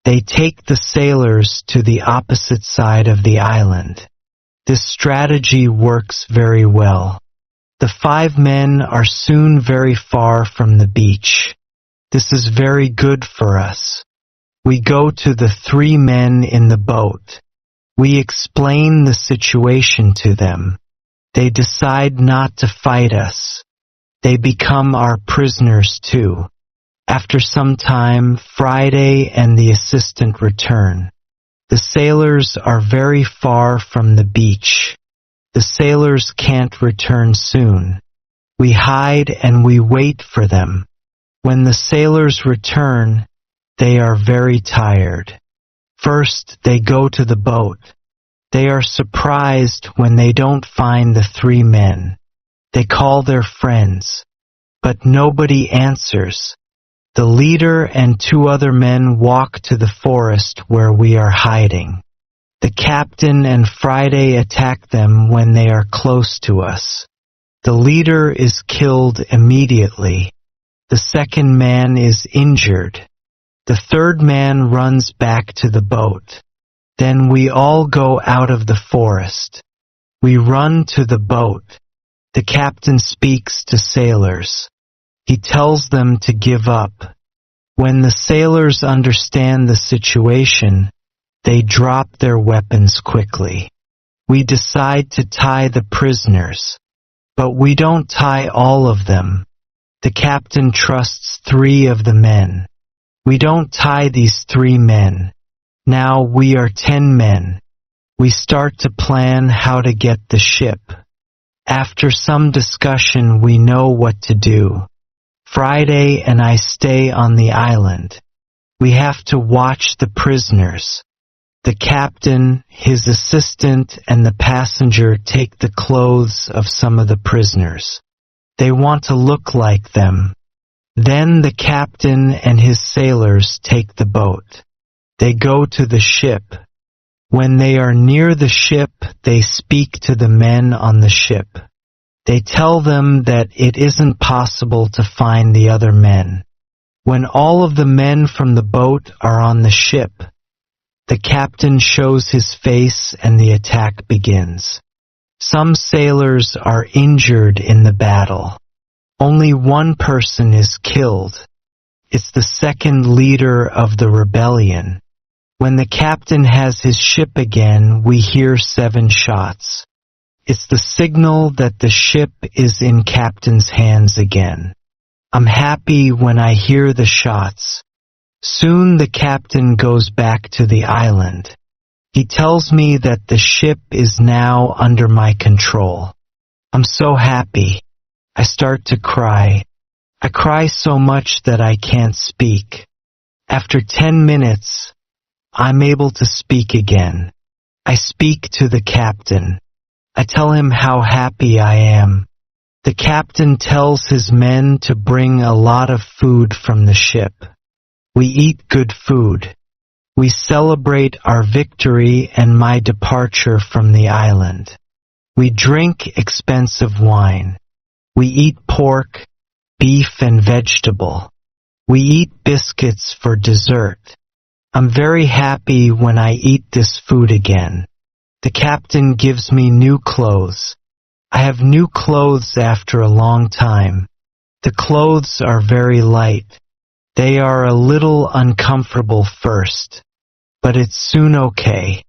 They take the sailors to the opposite side of the island. This strategy works very well. The 5 men are soon very far from the beach. This is very good for us. We go to the 3 men in the boat. We explain the situation to them. They decide not to fight us. They become our prisoners too. After some time, Friday and the assistant return. The sailors are very far from the beach. The sailors can't return soon. We hide and we wait for them. When the sailors return, they are very tired. First, they go to the boat. They are surprised when they don't find the 3 men. They call their friends, but nobody answers. The leader and 2 other men walk to the forest where we are hiding. The captain and Friday attack them when they are close to us. The leader is killed immediately. The second man is injured. The third man runs back to the boat. Then we all go out of the forest. We run to the boat. The captain speaks to sailors. He tells them to give up. When the sailors understand the situation, they drop their weapons quickly. We decide to tie the prisoners, but we don't tie all of them. The captain trusts 3 of the men. We don't tie these 3 men. Now we are 10 men. We start to plan how to get the ship. After some discussion, we know what to do. Friday and I stay on the island. We have to watch the prisoners. The captain, his assistant, and the passenger take the clothes of some of the prisoners. They want to look like them. Then the captain and his sailors take the boat. They go to the ship. When they are near the ship, they speak to the men on the ship. They tell them that it isn't possible to find the other men. When all of the men from the boat are on the ship, the captain shows his face and the attack begins. Some sailors are injured in the battle. Only 1 person is killed. It's the second leader of the rebellion. When the captain has his ship again, we hear 7 shots. It's the signal that the ship is in captain's hands again. I'm happy when I hear the shots. Soon the captain goes back to the island. He tells me that the ship is now under my control. I'm so happy. I start to cry. I cry so much that I can't speak. After 10 minutes, I'm able to speak again. I speak to the captain. I tell him how happy I am. The captain tells his men to bring a lot of food from the ship. We eat good food. We celebrate our victory and my departure from the island. We drink expensive wine. We eat pork, beef, and vegetable. We eat biscuits for dessert. I'm very happy when I eat this food again. The captain gives me new clothes. I have new clothes after a long time. The clothes are very light. They are a little uncomfortable first, but it's soon okay.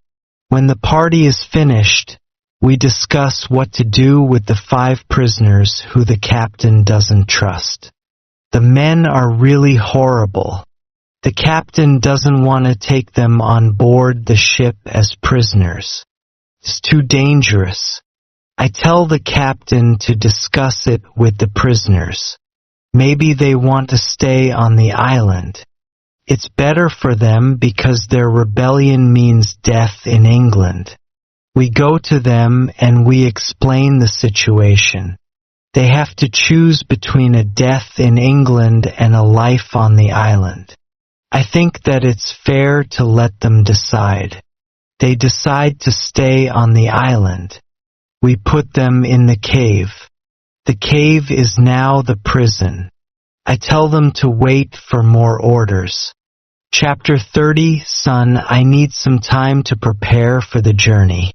When the party is finished, we discuss what to do with the 5 prisoners who the captain doesn't trust. The men are really horrible. The captain doesn't want to take them on board the ship as prisoners. It's too dangerous. I tell the captain to discuss it with the prisoners. Maybe they want to stay on the island. It's better for them because their rebellion means death in England. We go to them and we explain the situation. They have to choose between a death in England and a life on the island. I think that it's fair to let them decide. They decide to stay on the island. We put them in the cave. The cave is now the prison. I tell them to wait for more orders. Chapter 30, Son, I need some time to prepare for the journey.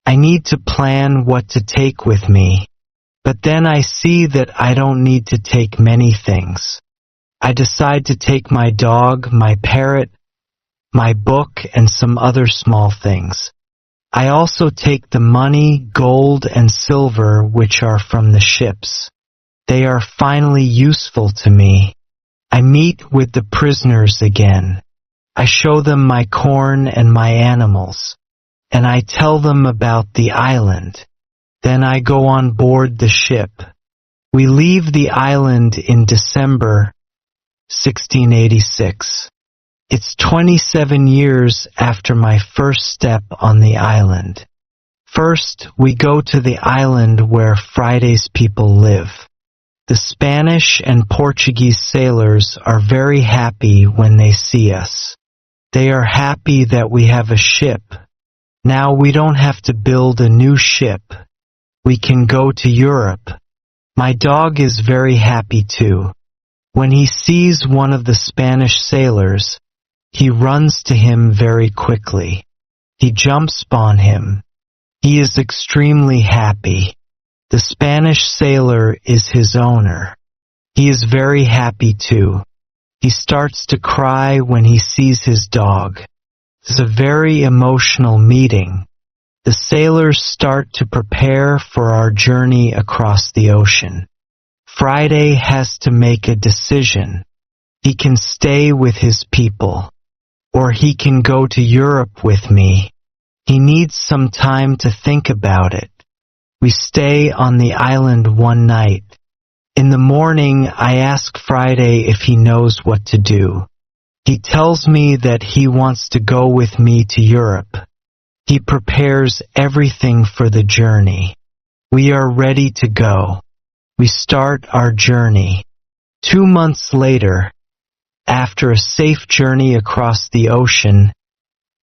I need to plan what to take with me. But then I see that I don't need to take many things. I decide to take my dog, my parrot, my book, and some other small things. I also take the money, gold, and silver which are from the ships. They are finally useful to me. I meet with the prisoners again. I show them my corn and my animals, and I tell them about the island. Then I go on board the ship. We leave the island in December 1686. It's 27 years after my first step on the island. First, we go to the island where Friday's people live. The Spanish and Portuguese sailors are very happy when they see us. They are happy that we have a ship. Now we don't have to build a new ship. We can go to Europe. My dog is very happy too. When he sees one of the Spanish sailors, he runs to him very quickly. He jumps on him. He is extremely happy. The Spanish sailor is his owner. He is very happy too. He starts to cry when he sees his dog. It's a very emotional meeting. The sailors start to prepare for our journey across the ocean. Friday has to make a decision. He can stay with his people, or he can go to Europe with me. He needs some time to think about it. We stay on the island one night. In the morning, I ask Friday if he knows what to do. He tells me that he wants to go with me to Europe. He prepares everything for the journey. We are ready to go. We start our journey. 2 months later, after a safe journey across the ocean,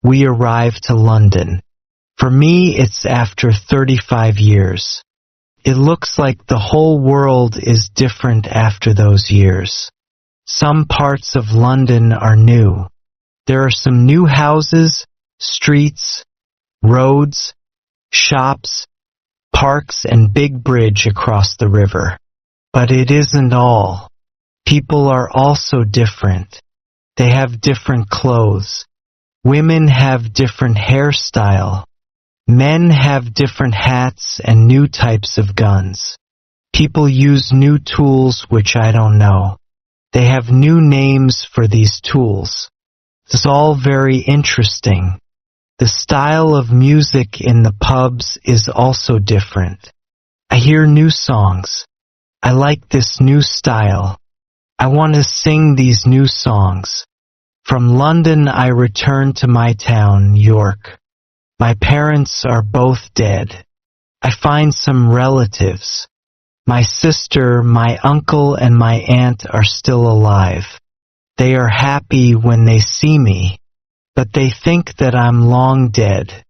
we arrive to London. For me, it's after 35 years. It looks like the whole world is different after those years. Some parts of London are new. There are some new houses, streets, roads, shops, parks, and big bridge across the river. But it isn't all. People are also different. They have different clothes. Women have different hairstyle. Men have different hats and new types of guns. People use new tools which I don't know. They have new names for these tools. It's all very interesting. The style of music in the pubs is also different. I hear new songs. I like this new style. I want to sing these new songs. From London I return to my town, York. My parents are both dead. I find some relatives. My sister, my uncle, and my aunt are still alive. They are happy when they see me, but they think that I'm long dead.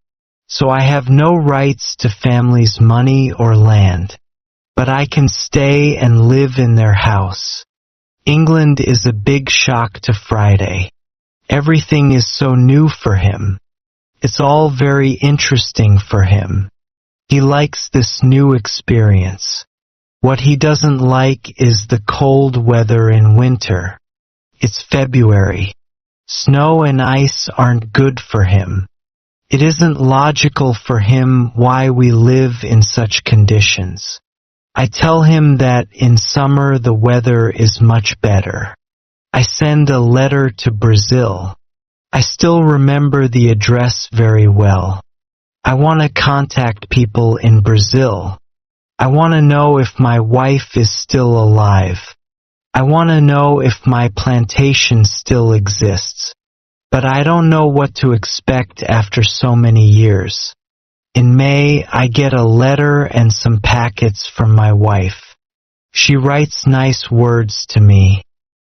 So I have no rights to family's money or land. But I can stay and live in their house. England is a big shock to Friday. Everything is so new for him. It's all very interesting for him. He likes this new experience. What he doesn't like is the cold weather in winter. It's February. Snow and ice aren't good for him. It isn't logical for him why we live in such conditions. I tell him that in summer the weather is much better. I send a letter to Brazil. I still remember the address very well. I want to contact people in Brazil. I want to know if my wife is still alive. I want to know if my plantation still exists. But I don't know what to expect after so many years. In May, I get a letter and some packets from my wife. She writes nice words to me.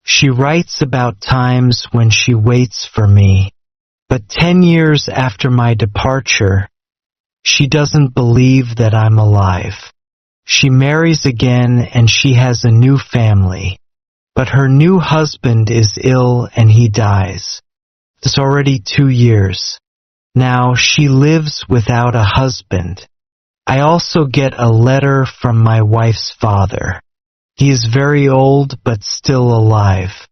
She writes about times when she waits for me. But 10 years after my departure, she doesn't believe that I'm alive. She marries again and she has a new family. But her new husband is ill and he dies. It's already 2 years. Now she lives without a husband. I also get a letter from my wife's father. He is very old but still alive.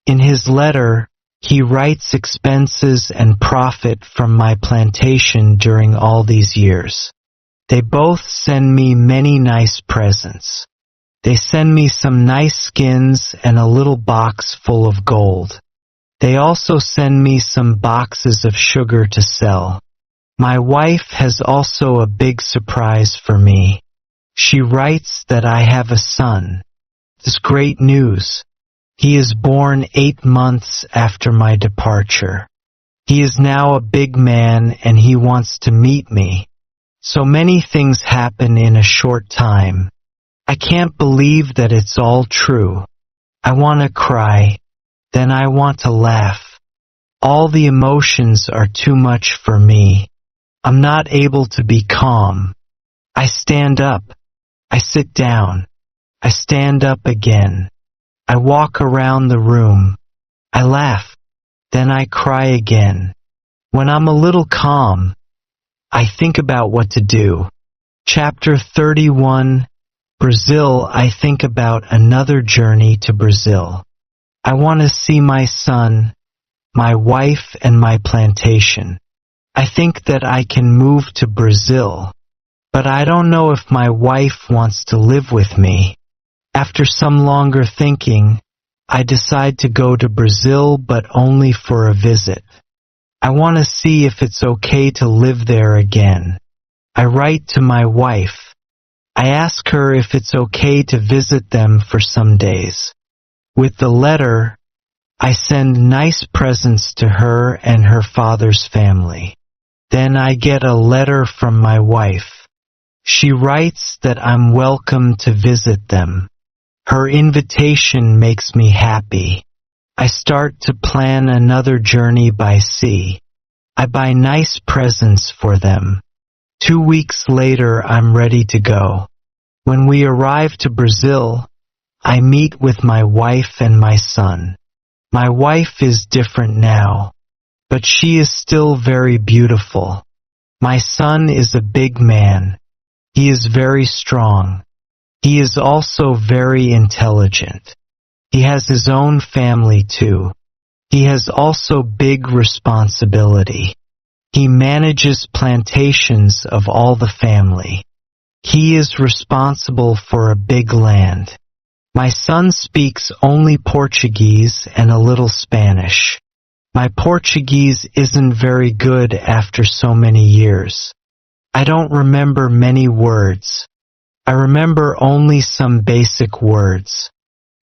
In his letter, he writes expenses and profit from my plantation during all these years. They both send me many nice presents. They send me some nice skins and a little box full of gold. They also send me some boxes of sugar to sell. My wife has also a big surprise for me. She writes that I have a son. It's great news. He is born 8 months after my departure. He is now a big man and he wants to meet me. So many things happen in a short time. I can't believe that it's all true. I want to cry, then I want to laugh. All the emotions are too much for me. I'm not able to be calm. I stand up. I sit down. I stand up again. I walk around the room. I laugh. Then I cry again. When I'm a little calm, I think about what to do. Chapter 31, Brazil. I think about another journey to Brazil. I want to see my son, my wife, and my plantation. I think that I can move to Brazil, but I don't know if my wife wants to live with me. After some longer thinking, I decide to go to Brazil, but only for a visit. I want to see if it's okay to live there again. I write to my wife. I ask her if it's okay to visit them for some days. With the letter, I send nice presents to her and her father's family. Then I get a letter from my wife. She writes that I'm welcome to visit them. Her invitation makes me happy. I start to plan another journey by sea. I buy nice presents for them. 2 weeks later, I'm ready to go. When we arrive to Brazil, I meet with my wife and my son. My wife is different now, but she is still very beautiful. My son is a big man. He is very strong. He is also very intelligent. He has his own family too. He has also big responsibility. He manages plantations of all the family. He is responsible for a big land. My son speaks only Portuguese and a little Spanish. My Portuguese isn't very good after so many years. I don't remember many words. I remember only some basic words.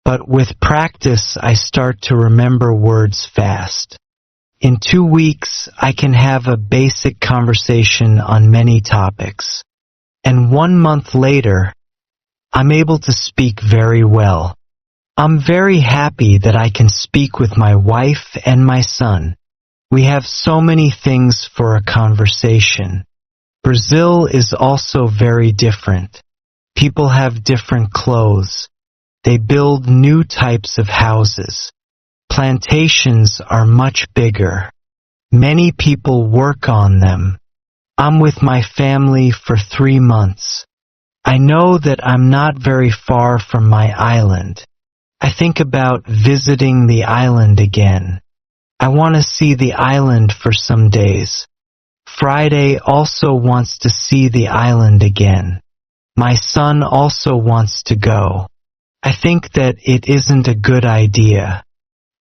But with practice, I start to remember words fast. In 2 weeks, I can have a basic conversation on many topics. And 1 month later, I'm able to speak very well. I'm very happy that I can speak with my wife and my son. We have so many things for a conversation. Brazil is also very different. People have different clothes. They build new types of houses. Plantations are much bigger. Many people work on them. I'm with my family for 3 months. I know that I'm not very far from my island. I think about visiting the island again. I want to see the island for some days. Friday also wants to see the island again. My son also wants to go. I think that it isn't a good idea.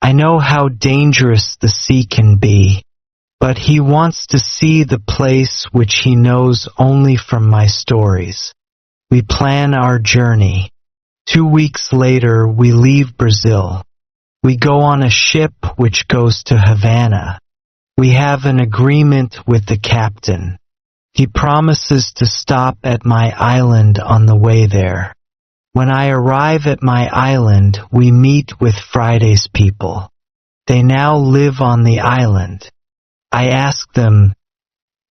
I know how dangerous the sea can be, but he wants to see the place which he knows only from my stories. We plan our journey. 2 weeks later, we leave Brazil. We go on a ship which goes to Havana. We have an agreement with the captain. He promises to stop at my island on the way there. When I arrive at my island, we meet with Friday's people. They now live on the island. I ask them,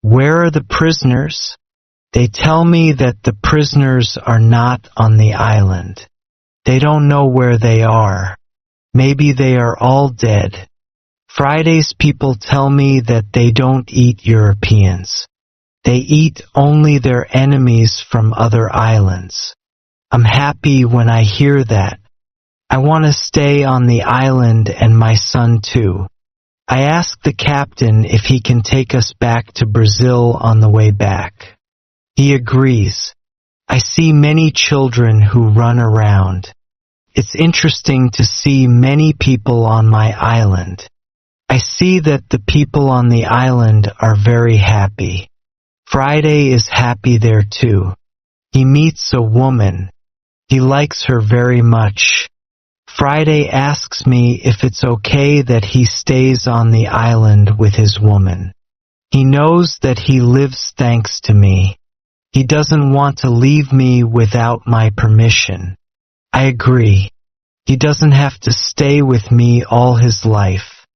"Where are the prisoners?" They tell me that the prisoners are not on the island. They don't know where they are. Maybe they are all dead. Friday's people tell me that they don't eat Europeans. They eat only their enemies from other islands. I'm happy when I hear that. I want to stay on the island and my son too. I ask the captain if he can take us back to Brazil on the way back. He agrees. I see many children who run around. It's interesting to see many people on my island. I see that the people on the island are very happy. Friday is happy there too. He meets a woman. He likes her very much. Friday asks me if it's okay that he stays on the island with his woman. He knows that he lives thanks to me. He doesn't want to leave me without my permission. I agree. He doesn't have to stay with me all his life.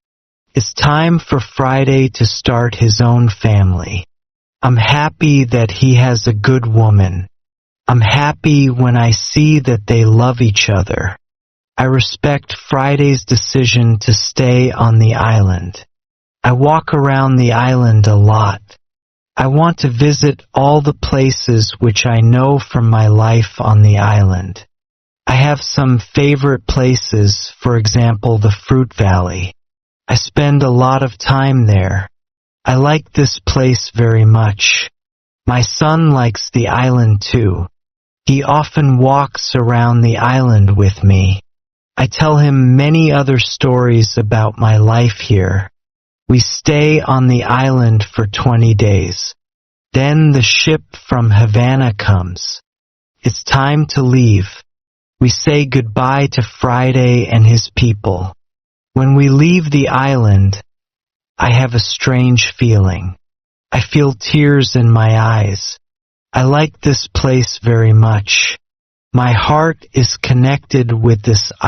It's time for Friday to start his own family. I'm happy that he has a good woman. I'm happy when I see that they love each other. I respect Friday's decision to stay on the island. I walk around the island a lot. I want to visit all the places which I know from my life on the island. I have some favorite places, for example, the Fruit Valley. I spend a lot of time there. I like this place very much. My son likes the island too. He often walks around the island with me. I tell him many other stories about my life here. We stay on the island for 20 days. Then the ship from Havana comes. It's time to leave. We say goodbye to Friday and his people. When we leave the island, I have a strange feeling. I feel tears in my eyes. I like this place very much. My heart is connected with this island.